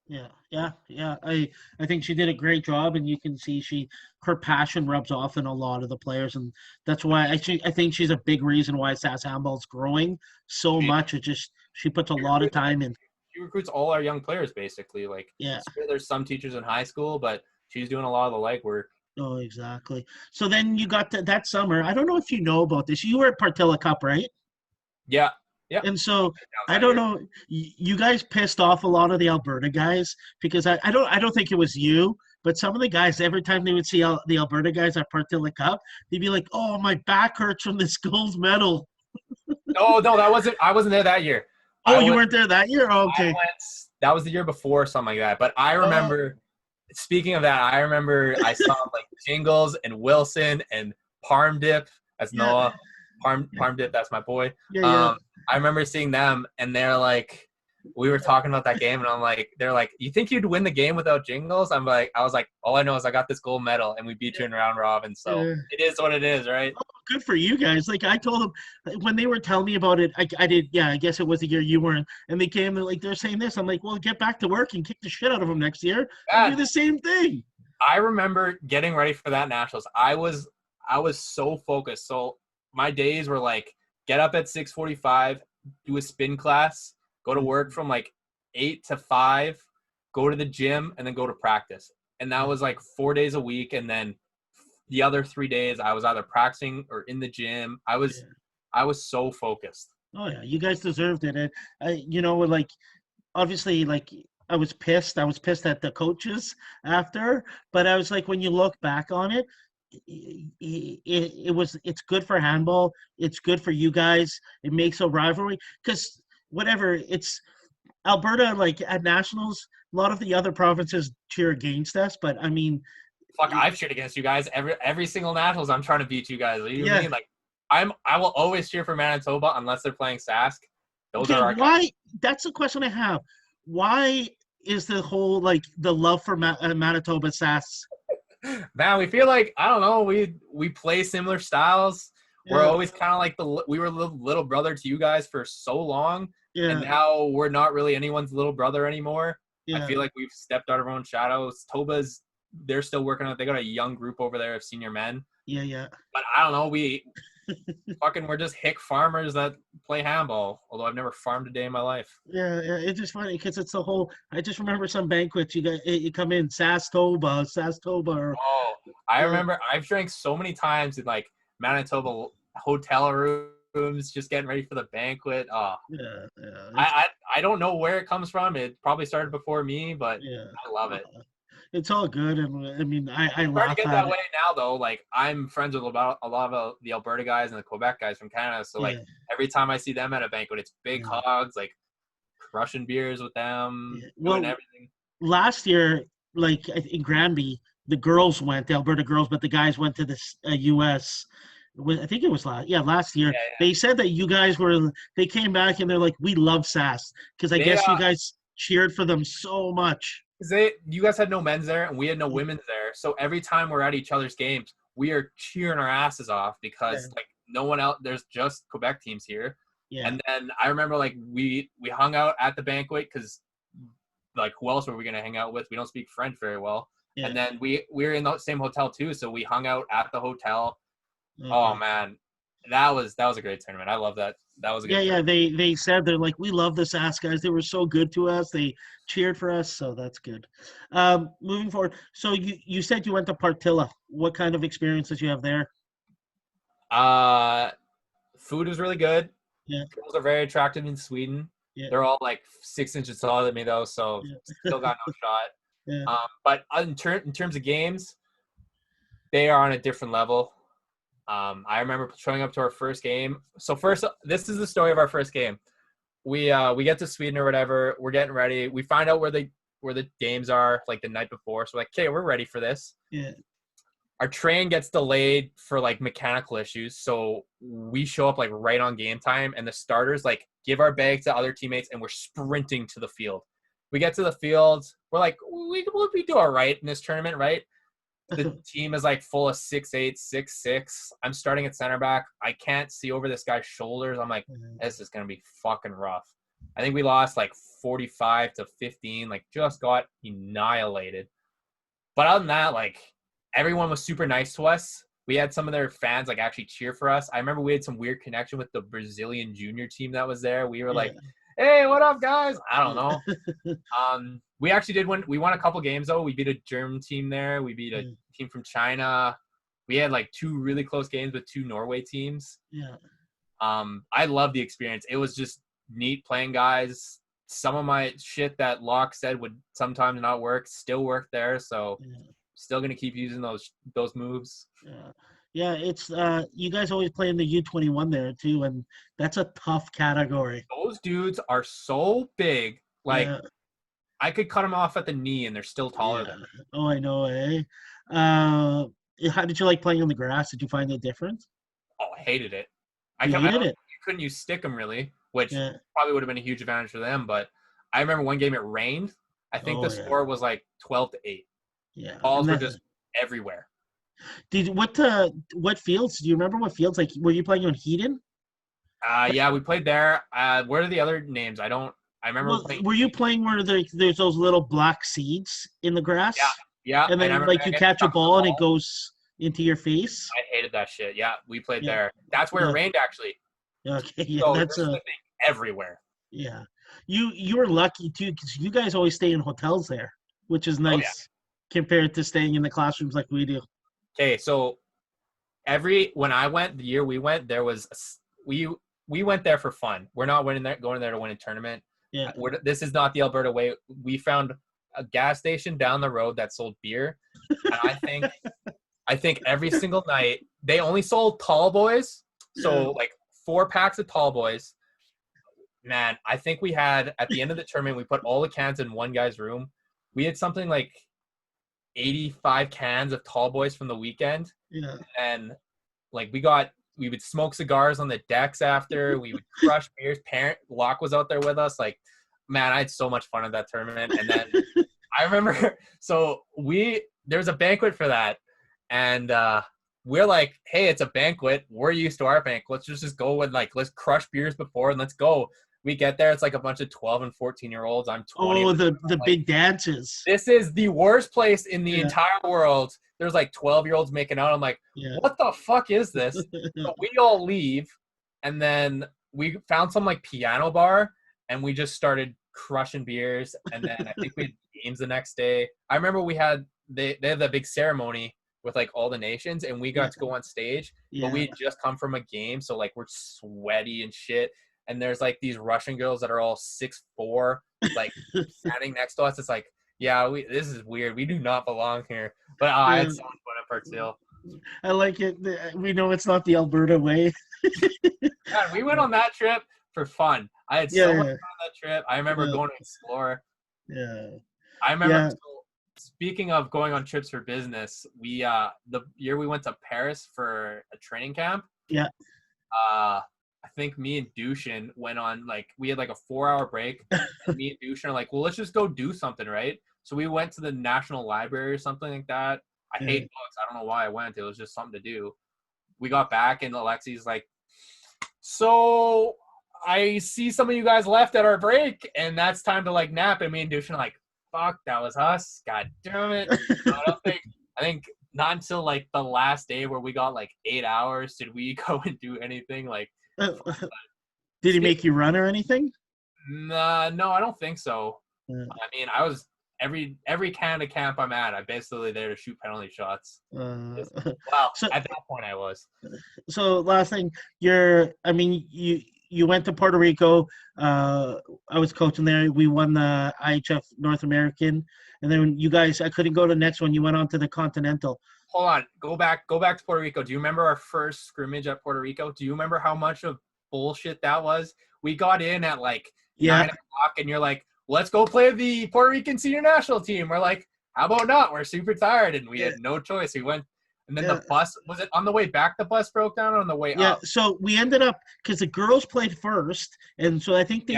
Yeah, yeah, yeah. I think she did a great job, and you can see her passion rubs off in a lot of the players, and that's why I think she's a big reason why Sask handball's growing so She, much. It just she puts a she lot of recruits time in. she recruits all our young players basically. Like Yeah. sure, there's some teachers in high school, but she's doing a lot of the legwork. Oh, exactly. So then you got that summer. I don't know if you know about this. You were at Partilla Cup, right? Yeah, yeah. And so That was I that don't year. know. You guys pissed off a lot of the Alberta guys because I don't think it was you, but some of the guys every time they would see the Alberta guys at Partilla Cup, they'd be like, "Oh, my back hurts from this gold medal." Oh no, I wasn't there that year. Oh, I you went. weren't there that year? Oh, I okay. went. That was the year before, something like that. But I Oh, remember. Speaking of that, I remember I saw like Jingles and Wilson and Parm Dip. That's yeah, Noah. yeah, Parm Dip. That's my boy. yeah, yeah. Um, I remember seeing them, and they're like, we were talking about that game, and I'm like, they're like, you think you'd win the game without Jingles? I was like, all I know is I got this gold medal, and we beat you in round robin. So Yeah. it is what it is, right? Oh, good for you guys. Like I told them when they were telling me about it, I did. Yeah, I guess it was the year you weren't. And they came and like they're saying this. I'm like, well, get back to work and kick the shit out of them next year and do God, the same thing. I remember getting ready for that nationals. I was so focused. So my days were like get up at 6:45, do a spin class, go to work from like 8 to 5, go to the gym, and then go to practice. And that was like 4 days a week. And then the other 3 days I was either practicing or in the gym. Yeah. I was so focused. Oh yeah, you guys deserved it. And like obviously, like I was pissed. I was pissed at the coaches after, but I was like, when you look back on it, it's good for handball. It's good for you guys. It makes a rivalry because whatever it's Alberta, like at nationals, a lot of the other provinces cheer against us. But I mean, Fuck, I've cheered against you guys every single nationals. I'm trying to beat you guys. You know what I yeah. mean? Like I will always cheer for Manitoba unless they're playing Sask. Those Okay, are our guys. why? That's the question I have. Why is the whole like the love for Manitoba Sass? Man, we feel like I don't know. We play similar styles. We're Yeah, always kind of like we were the little brother to you guys for so long, and yeah, now we're not really anyone's little brother anymore. I yeah, feel like we've stepped out of our own shadows. Toba's they're still working on it. They got a young group over there of senior men, yeah, yeah. but I don't know. We're just hick farmers that play handball. Although I've never farmed a day in my life. Yeah, yeah, it's just funny because it's the whole. I just remember some banquets. You come in Sastoba, or Oh, I yeah, remember I've drank so many times in like Manitoba hotel rooms, just getting ready for the banquet. Oh, yeah, yeah. I don't know where it comes from. It probably started before me, but Yeah. I love it. It's all good, and I mean, I It's starting to laugh get at that it. way now, though. Like I'm friends with about a lot of the Alberta guys and the Quebec guys from Canada. So like Yeah, every time I see them at a banquet, it's big yeah, hogs, like crushing beers with them, yeah. doing Well, everything. last year, like in Granby, the girls went, the Alberta girls, but the guys went to the U.S. I think it was last year. Yeah, They said that you guys were. They came back and they're like, "We love Sass," because I yeah. guess you guys cheered for them so much. You guys had no men's there and we had no women's there. So every time we're at each other's games, we are cheering our asses off Yeah, because like no one else. There's just Quebec teams here. yeah, And then I remember like we hung out at the banquet because like who else were we gonna hang out with? We don't speak French very well. yeah. And then we were in the same hotel too, so we hung out at the hotel. Oh Okay. man, that was a great tournament. I love that. That was a Yeah, good yeah. tournament. They said they're like, we love the Sass guys. They were so good to us. They cheered for us, so that's good. Moving forward. So you said you went to Partilla. What kind of experiences you have there? Uh, food was really good. Yeah, Girls are very attractive in Sweden. Yeah. They're all like 6 inches taller than me though, so Yeah. still got no shot. Yeah. But in terms of games, they are on a different level. I remember showing up to our first game. So first, this is the story of our first game. We get to Sweden or whatever. We're getting ready. We find out where the games are like the night before. So we're like, okay, we're ready for this. Yeah. Our train gets delayed for like mechanical issues, so we show up like right on game time, and the starters like give our bags to other teammates, and we're sprinting to the field. We get to the field, we're like, we do all right in this tournament, right? The team is like full of 6'8", 6'6". I'm starting at center back. I can't see over this guy's shoulders. I'm like, this is gonna be fucking rough. I think we lost like 45-15, like just got annihilated. But other than that, like everyone was super nice to us. We had some of their fans like actually cheer for us. I remember we had some weird connection with the Brazilian junior team that was there. We were like, hey, what up, guys? I don't know. We actually did win. We won a couple games though. We beat a German team there. We beat a team from China. We had like 2 really close games with 2 Norway teams. Yeah. I love the experience. It was just neat playing guys. Some of my shit that Locke said would sometimes not work still worked there. So still gonna keep using those moves. Yeah, it's you guys always play in the U21 there too, and that's a tough category. Those dudes are so big. Like I could cut them off at the knee, and they're still taller than me. Oh, I know, eh? How did you like playing on the grass? Did you find it different? Oh, I hated it. You hated it? You couldn't use stick them really, which Yeah. probably would have been a huge advantage for them. But I remember one game it rained. I think the score was like 12-8. Yeah. Balls were just everywhere. What fields? Do you remember what fields? Like, were you playing on Heaton? Yeah, we played there. What are the other names? I remember playing. Were you playing where there's those little black seeds in the grass? Yeah. And then like you catch a ball and it goes into your face. I hated that shit. Yeah, we played there. That's where it rained actually. Okay, yeah, so that's slipping everywhere. Yeah, you were lucky too because you guys always stay in hotels there, which is nice compared to staying in the classrooms like we do. Okay, so when I went, the year we went, there was we went there for fun. We're not going there to win a tournament. Yeah, this is not the Alberta way. We found a gas station down the road that sold beer, and I think every single night they only sold tall boys, so like 4 packs of tall boys. Man, I think we had at the end of the tournament we put all the cans in one guy's room. We had something like 85 cans of tall boys from the weekend. Yeah. And like we would smoke cigars on the decks after. We would crush beers. Locke was out there with us. Like, man, I had so much fun at that tournament. And then I remember, so there's a banquet for that. And we're like, hey, it's a banquet. We're used to our banquets. Let's just go and like, let's crush beers before and let's go. We get there. It's like a bunch of 12 and 14-year-olds. I'm 20. Oh, the big dances. This is the worst place in the entire world. There's like 12-year-olds making out. I'm like, what the fuck is this? So we all leave. And then we found some like piano bar and we just started crushing beers. And then I think we had games the next day. I remember they have that big ceremony with like all the nations and we got to go on stage. But we had just come from a game. So like we're sweaty and shit. And there's like these Russian girls that are all 6'4", like standing next to us. It's like, this is weird. We do not belong here. But I had so much fun at Park Hill. I like it. We know it's not the Alberta way. God, we went on that trip for fun. I had so much fun on that trip. I remember going to explore. Yeah. I remember. So, speaking of going on trips for business, we the year we went to Paris for a training camp. Yeah. I think me and Dushin went on, like, we had like a 4-hour break. And me and Dushin are like, well, let's just go do something, right? So we went to the National Library or something like that. I hate books. I don't know why I went. It was just something to do. We got back and Alexi's like, so I see some of you guys left at our break and that's time to like nap. And me and Dushin are like, fuck, that was us. God damn it. I think not until like the last day where we got like 8 hours did we go and do anything like. Did he make you run or anything? Nah, no, I don't think so. Yeah. I mean, I was every Canada camp I'm at, I'm basically there to shoot penalty shots. At that point I was. So last thing, you you went to Puerto Rico. I was coaching there. We won the IHF North American, and then you guys. I couldn't go to the next one. You went on to the Continental. Hold on. Go back to Puerto Rico. Do you remember our first scrimmage at Puerto Rico? Do you remember how much of bullshit that was? We got in at like 9 o'clock, and you're like, let's go play the Puerto Rican senior national team. We're like, how about not? We're super tired, and we had no choice. We went, and then the bus, was it on the way back the bus broke down or on the way up? Yeah, so we ended up, because the girls played first, and so I think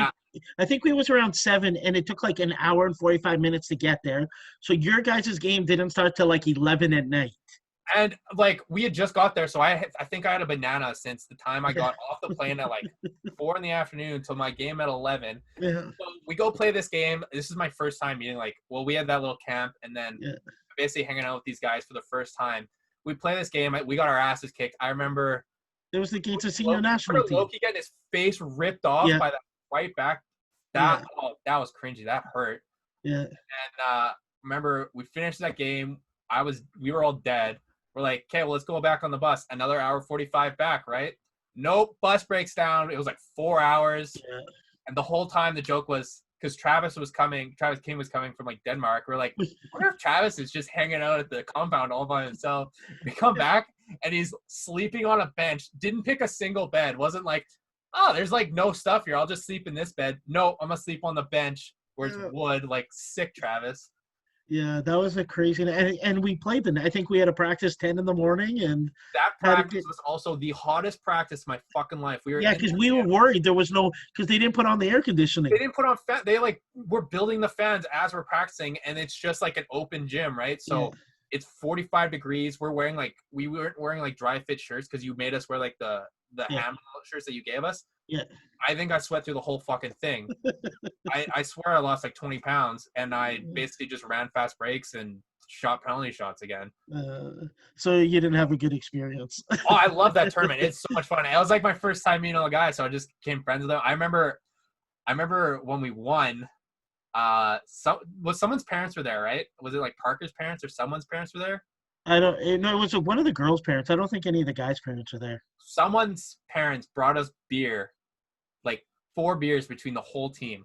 we was around 7, and it took like an hour and 45 minutes to get there. So your guys' game didn't start till like 11 at night. And like we had just got there, so I think I had a banana since the time I got off the plane at like 4 in the afternoon until my game at 11. Yeah. So we go play this game. This is my first time meeting, like, well, we had that little camp, and then basically hanging out with these guys for the first time. We play this game. We got our asses kicked. I remember it was against a senior national team. Loki getting his face ripped off by that right back. That was cringy. That hurt. Yeah. And remember, we finished that game. We were all dead. We're like, okay, well, let's go back on the bus. Another hour 45 back, right? Nope, bus breaks down. It was like 4 hours. Yeah. And the whole time the joke was, because Travis King was coming from like Denmark. We're like, I wonder if Travis is just hanging out at the compound all by himself. We come back, and he's sleeping on a bench. Didn't pick a single bed. Wasn't like, oh, there's like no stuff here. I'll just sleep in this bed. No, I'm going to sleep on the bench where it's wood. Like, sick Travis. Yeah, that was a crazy, and we played the. I think we had a practice 10 in the morning, and that practice was also the hottest practice of my fucking life. Because we were worried there was no, because they didn't put on the air conditioning. They didn't put on fan. They like were building the fans as we're practicing, and it's just like an open gym, right? So it's 45 degrees. We weren't wearing like dry fit shirts because you made us wear like the handball shirts that you gave us. Yeah. I think I sweat through the whole fucking thing. I swear I lost like 20 pounds, and I basically just ran fast breaks and shot penalty shots again. So you didn't have a good experience. Oh, I love that tournament. It's so much fun. It was like my first time meeting all the guys, so I just became friends with them. I remember when we won, someone's parents were there, right? Was it like Parker's parents or someone's parents were there? No, it was one of the girls' parents. I don't think any of the guys' parents are there. Someone's parents brought us beer, like 4 beers between the whole team.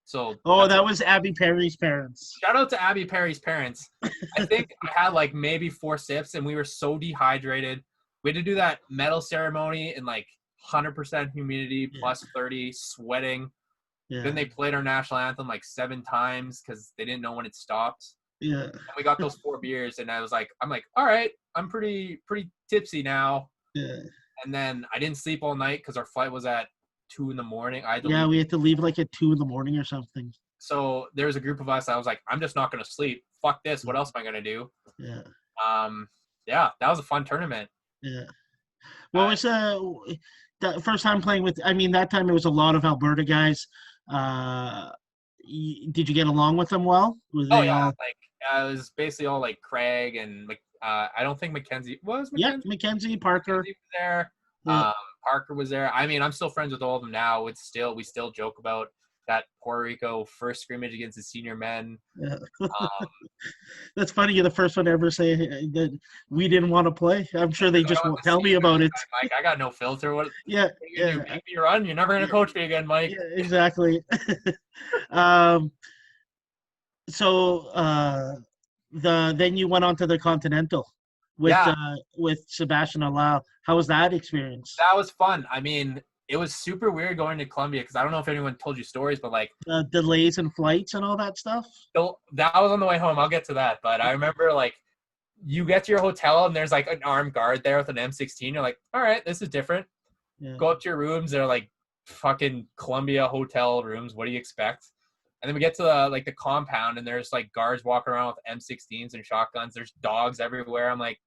So that was Abby Perry's parents. Shout out to Abby Perry's parents. I think I had like maybe 4 sips, and we were so dehydrated. We had to do that medal ceremony in like 100% humidity, plus 30, sweating. Yeah. Then they played our national anthem like 7 times because they didn't know when it stopped. Yeah. And we got those 4 beers, and I'm like, all right, I'm pretty tipsy now. Yeah. And then I didn't sleep all night because our flight was at 2 in the morning. We had to leave like at 2 in the morning or something. So there was a group of us. I was like, I'm just not gonna sleep. Fuck this. What else am I gonna do? Yeah. That was a fun tournament. Yeah. What was the first time playing with? I mean, that time it was a lot of Alberta guys. Did you get along with them well? It was basically all like Craig and I don't think Mackenzie was. Mackenzie, Parker was there. Yeah. Parker was there. I mean, I'm still friends with all of them now. We still joke about that Puerto Rico first scrimmage against the senior men. Yeah. That's funny. You're the first one to ever say that we didn't want to play. I'm sure they just won't tell me about it. Mike, I got no filter. What? Yeah. You make me run. You're never gonna coach me again, Mike. Yeah, exactly. Then you went on to the Continental with Sebastian Alao. How was that experience? That was fun. I mean, it was super weird going to Colombia because I don't know if anyone told you stories, but like delays in flights and all that stuff. So that was on the way home. I'll get to that, but I remember like you get to your hotel and there's like an armed guard there with an M16. You're like, all right, this is different. Yeah. Go up to your rooms. They're like fucking Columbia hotel rooms. What do you expect? And then we get to the compound, and there's like guards walking around with M16s and shotguns. There's dogs everywhere. I'm like,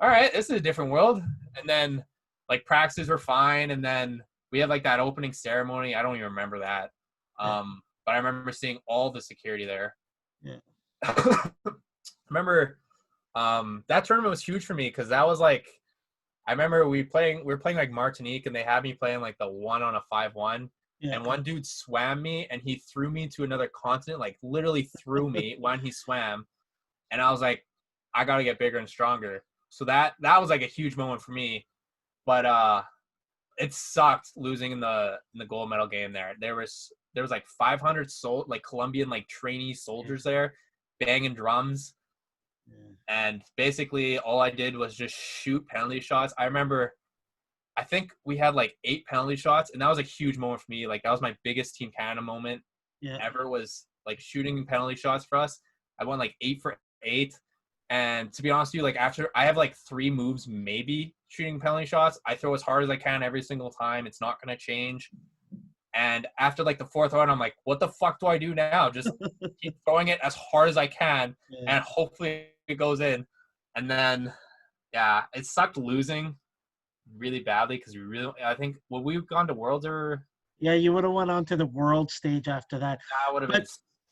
all right, this is a different world. And then like practices were fine, and then we had like that opening ceremony. I don't even remember that, but I remember seeing all the security there. Yeah. I remember that tournament was huge for me because that was like, I remember we were playing like Martinique, and they had me playing like the 1 on a 5-1. Yeah. And one dude swam me, and he threw me to another continent, like literally threw me when he swam. And I was like, I got to get bigger and stronger. So that was like a huge moment for me. But it sucked losing in the gold medal game there. There was like 500 Colombian like trainee soldiers there banging drums. Yeah. And basically all I did was just shoot penalty shots. I remember I think we had like 8 penalty shots, and that was a huge moment for me. Like that was my biggest Team Canada moment ever, was like shooting penalty shots for us. I won like 8 for 8. And to be honest with you, like after I have like 3 moves maybe shooting penalty shots. I throw as hard as I can every single time. It's not going to change. And after like the 4th round, I'm like, what the fuck do I do now? Just keep throwing it as hard as I can, and hopefully it goes in. And then, yeah, it sucked losing really badly because I think, would we have gone to Worlds or? Yeah, you would have went on to the world stage after that. That would have been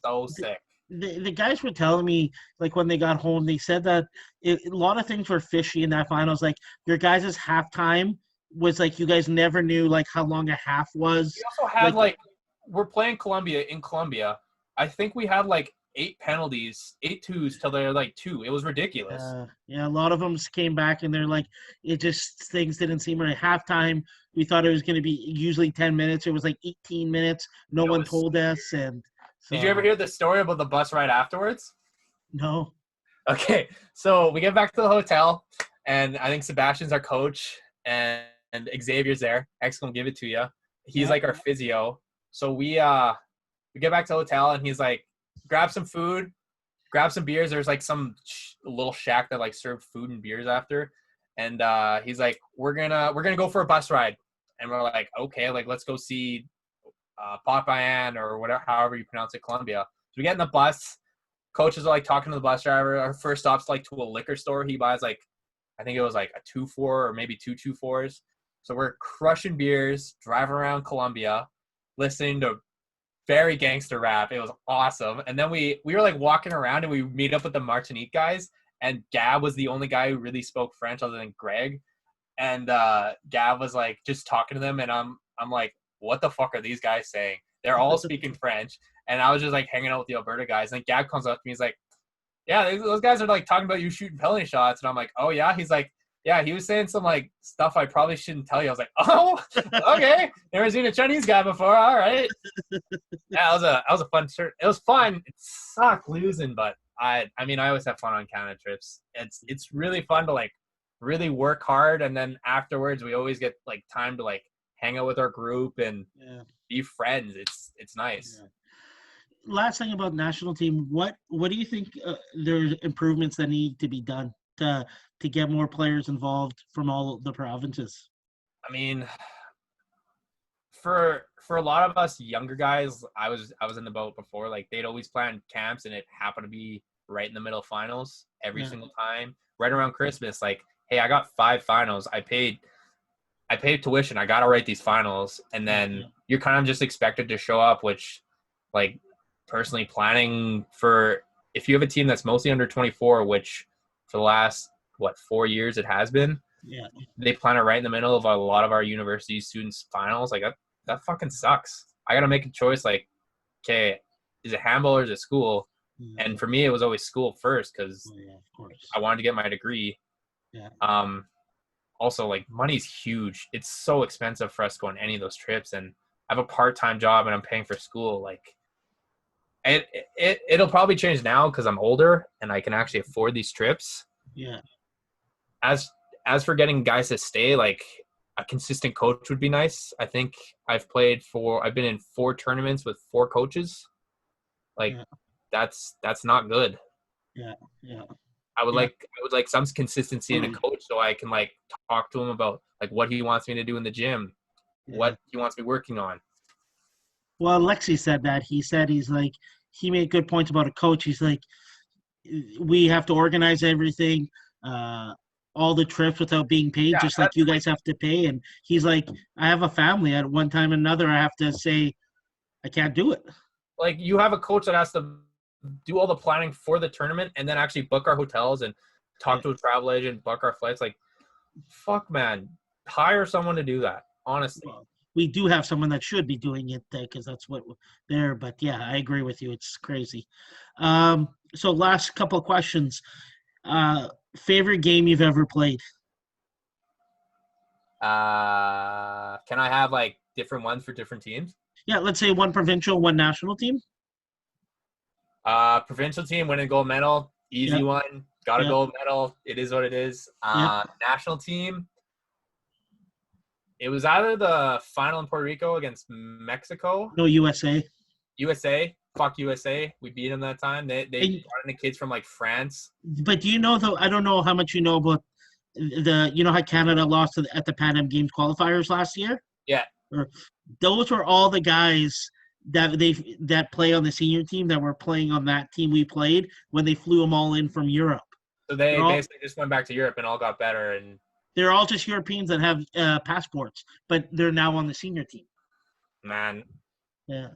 so sick. The guys were telling me, like, when they got home, they said that a lot of things were fishy in that finals. Like, your guys' halftime was like, you guys never knew, like, how long a half was. We also had, like we're playing Colombia in Colombia. I think we had, like, 8 penalties, 8 twos till they're, like, 2. It was ridiculous. Yeah, a lot of them came back, and they're like, things didn't seem right. Halftime, we thought it was going to be usually 10 minutes. It was, like, 18 minutes. No one told us, and so. Did you ever hear the story about the bus ride afterwards? No. Okay, so we get back to the hotel, and I think Sebastian's our coach, and Xavier's there. X gonna give it to you. He's like our physio. So we get back to the hotel, and he's like, grab some food, grab some beers. There's like some little shack that like served food and beers after, and he's like, we're gonna go for a bus ride, and we're like, okay, like let's go see Popayan or whatever, however you pronounce it, Colombia. So we get in the bus. Coaches are like talking to the bus driver. Our first stop's like to a liquor store. He buys like, I think it was like a 2-4 or maybe 2 2-4s. So we're crushing beers, driving around Colombia, listening to very gangster rap. It was awesome. And then we were like walking around, and we meet up with the Martinique guys. And Gab was the only guy who really spoke French other than Greg. And Gab was like just talking to them, and I'm like, what the fuck are these guys saying? They're all speaking French. And I was just like hanging out with the Alberta guys. And Gab comes up to me. He's like, yeah, those guys are like talking about you shooting penalty shots. And I'm like, oh yeah. He's like, yeah, he was saying some like stuff I probably shouldn't tell you. I was like, oh, okay. Never seen a Chinese guy before. All right. Yeah, that was a fun trip. It was fun. It sucked losing, but I mean, I always have fun on Canada trips. It's really fun to like really work hard, and then afterwards we always get like time to like hang out with our group and be friends. It's nice. Yeah. Last thing about national team, what do you think there's improvements that need to be done to get more players involved from all the provinces? I mean, for a lot of us younger guys, I was in the boat before. Like they'd always plan camps, and it happened to be right in the middle of finals every single time, right around Christmas. Like, hey, I got 5 finals. I paid tuition. I got to write these finals, and then you're kind of just expected to show up. Which, like, personally, planning for, if you have a team that's mostly under 24, which for the last 4 years it has been, they plan it right in the middle of a lot of our university students' finals. Like that fucking sucks. I got to make a choice. Like, okay, is it handball or is it school? And for me, it was always school first because I wanted to get my degree. Also, like, money's huge. It's so expensive for us to go on any of those trips, and I have a part-time job and I'm paying for school. Like, it'll probably change now because I'm older and I can actually afford these trips. As for getting guys to stay, like, a consistent coach would be nice. I think I've been in 4 tournaments with 4 coaches. Like, that's not good. I would like some consistency in a coach, so I can like talk to him about like what he wants me to do in the gym, what he wants me working on. Well, Alexi said that. He's like, he made good points about a coach. He's like, we have to organize everything, all the trips without being paid, just like you guys have to pay. And he's like, I have a family. At one time or another, I have to say, I can't do it. Like, you have a coach that has to do all the planning for the tournament and then actually book our hotels and talk to a travel agent, book our flights. Like, fuck, man, hire someone to do that. Honestly, well, we do have someone that should be doing it because that's what they're. But yeah, I agree with you. It's crazy. So last couple of questions. Favorite game you've ever played? Can I have like different ones for different teams? Yeah, let's say one provincial, one national team. Provincial team winning gold medal, easy Yeah, one. Got a yeah, gold medal. It is what it is. yeah. National team. It was either the final in Puerto Rico against Mexico, No USA. USA. Fuck USA. We beat them that time. They And, brought in the kids from like France. but do you know though? I don't know how much you know about the. You know how Canada lost at the Pan Am Games qualifiers last year. Yeah. Or those were all the guys that play on the senior team that were playing on that team we played when they flew them all in from Europe. So they They're all basically just went back to Europe and all got better. And they're all just Europeans that have passports, but they're now on the senior team. man. Yeah.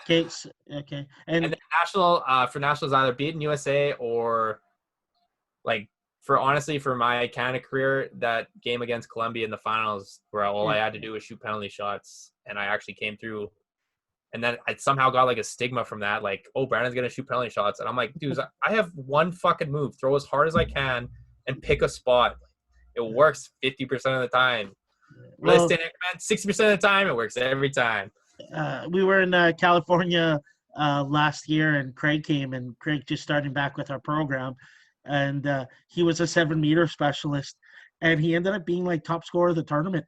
Okay. Okay. And then national for nationals either beating USA or like for my Canada career, that game against Colombia in the finals where all I had to do was shoot penalty shots and I actually came through. And then I somehow got like a stigma from that, like, oh, Brandon's gonna shoot penalty shots. And I'm like, dude, I have one fucking move. Throw as hard as I can and pick a spot. It works 50% of the time. Well, 60% of the time, it works every time. We were in California last year, and Craig came, and Craig just starting back with our program, and he was a 7-meter specialist, and he ended up being like top scorer of the tournament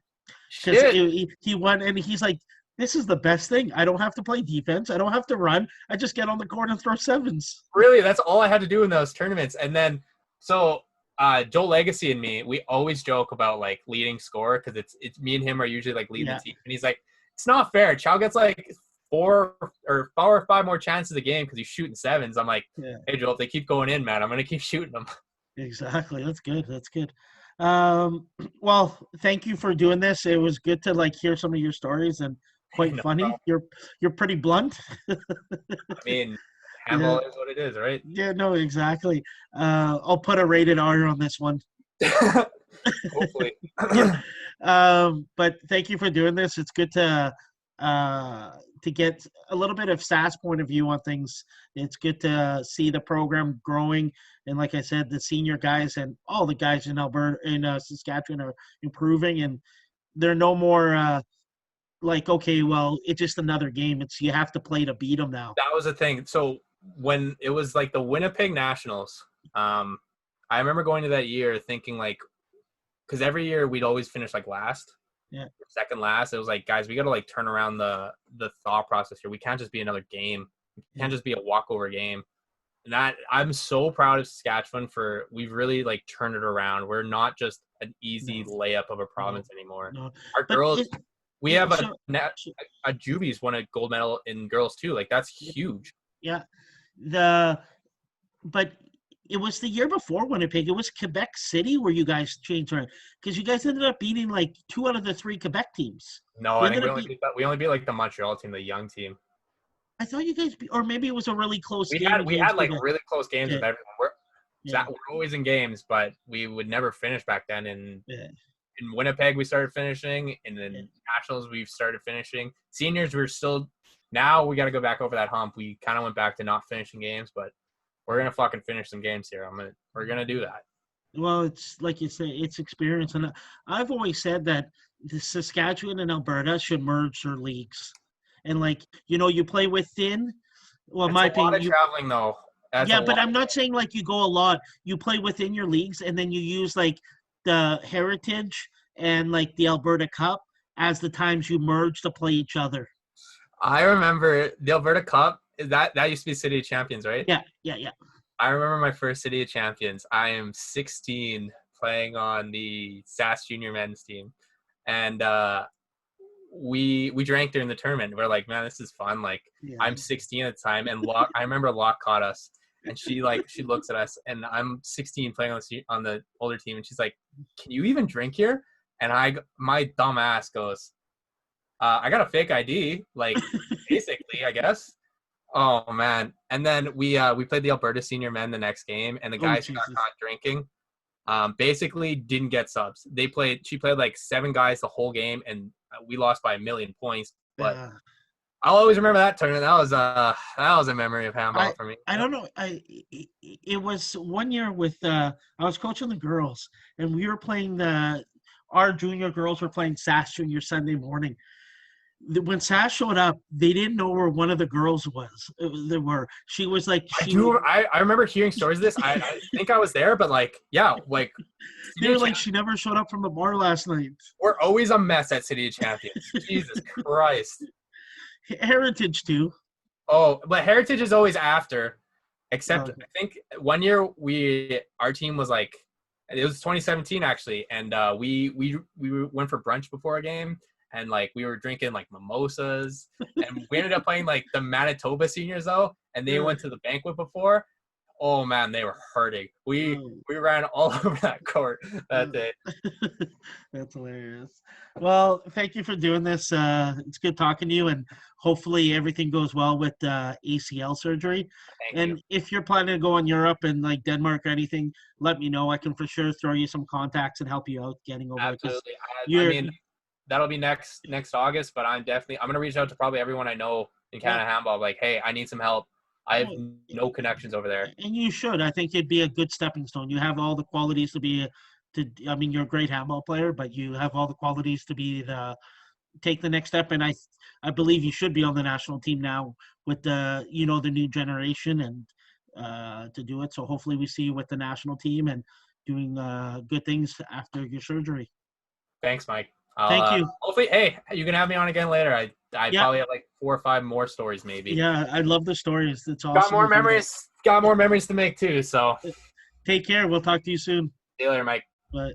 because he won, and he's like, this is the best thing. I don't have to play defense. I don't have to run. I just get on the court and throw sevens. Really, that's all I had to do in those tournaments. And then, so Joel Legacy and me, we always joke about like leading scorer because it's me and him are usually like leading the team. And he's like, it's not fair. Chow gets like 4 or 5 more chances a game because he's shooting sevens. I'm like, hey Joel, if they keep going in, man, I'm gonna keep shooting them. Exactly. That's good. That's good. Well, thank you for doing this. It was good to like hear some of your stories and quite funny. Problem. You're pretty blunt. I mean, handball is what it is, right? Yeah, no, exactly. I'll put a rated R on this one. Hopefully. But thank you for doing this. It's good to get a little bit of Sask point of view on things. It's good to see the program growing, and like I said, the senior guys and all the guys in Alberta, in Saskatchewan, are improving, and they're no more like, okay, well, it's just another game. It's you have to play to beat them now. That was the thing. So when it was like the Winnipeg Nationals, I remember going to that year thinking like, because every year we'd always finish like last, second last. It was like, guys, we got to like turn around the thought process here. We can't just be another game. It can't just be a walkover game. And that I'm so proud of Saskatchewan for we've really like turned it around. We're not just an easy layup of a province anymore. No. Our girls, we have a Juvies won a gold medal in girls too. Like that's huge. Yeah, but it was the year before Winnipeg. It was Quebec City where you guys changed around because you guys ended up beating like 2 out of the 3 Quebec teams. No, I think we only beat like the Montreal team, the young team. I thought you guys, or maybe it was a really close game. We had like really close games with everyone. We're always in games, but we would never finish back then. In Winnipeg, we started finishing, and then Nationals, we've started finishing. Seniors, we're still now. We got to go back over that hump. We kind of went back to not finishing games, but we're gonna fucking finish some games here. We're gonna do that. Well, it's like you say, it's experience, and I've always said that the Saskatchewan and Alberta should merge their leagues. And like, you play within. Well, my opinion, a lot of traveling though. But I'm not saying like you go a lot. You play within your leagues, and then you use like the Heritage and like the Alberta Cup as the times you merge to play each other. I remember the Alberta Cup. That used to be City of Champions, right? Yeah. I remember my first City of Champions. I am 16 playing on the Sask junior men's team, and we drank during the tournament. We're like, man, this is fun. Like, I'm 16 at the time, and I remember Locke caught us, and she looks at us, and I'm 16 playing on the older team, and she's like, can you even drink here? And my dumb ass goes, I got a fake ID, like basically, I guess. Oh man! And then we played the Alberta senior men the next game, and the guys who got caught drinking, basically didn't get subs. She played like 7 guys the whole game, and we lost by 1,000,000 points. But I'll always remember that tournament. That was a memory of handball for me. I don't know. It was one year with I was coaching the girls, and we were playing our junior girls were playing Sask Junior Sunday morning. When Sask showed up, they didn't know where one of the girls was. They were. She was like, I remember hearing stories of this. I think I was there, but like, yeah, like they were like, she never showed up from the bar last night. We're always a mess at City of Champions. Jesus Christ. Heritage too. Oh, but Heritage is always after. Except I think one year our team was like, it was 2017 actually, and we went for brunch before a game, and like we were drinking like mimosas, and we ended up playing like the Manitoba seniors though, and they went to the banquet before. Oh man, they were hurting. We ran all over that court that day. That's hilarious. Well, thank you for doing this. It's good talking to you, and hopefully everything goes well with ACL surgery. Thank you. If you're planning to go in Europe and like Denmark or anything, let me know. I can for sure throw you some contacts and help you out getting over. Absolutely. I mean, that'll be next August, but I'm gonna reach out to probably everyone I know in Canada handball. Like, hey, I need some help. I have no connections over there. And you should. I think it'd be a good stepping stone. You have all the qualities I mean, you're a great handball player, but you have all the qualities to take the next step. And I believe you should be on the national team now with the new generation and to do it. So hopefully we see you with the national team and doing good things after your surgery. Thanks, Mike. Thank you. Hopefully, hey, you can have me on again later. I probably have like 4 or 5 more stories, maybe. Yeah, I love the stories. It's awesome. Got more memories. Got more memories to make too. So, take care. We'll talk to you soon. See you later, Mike. Bye.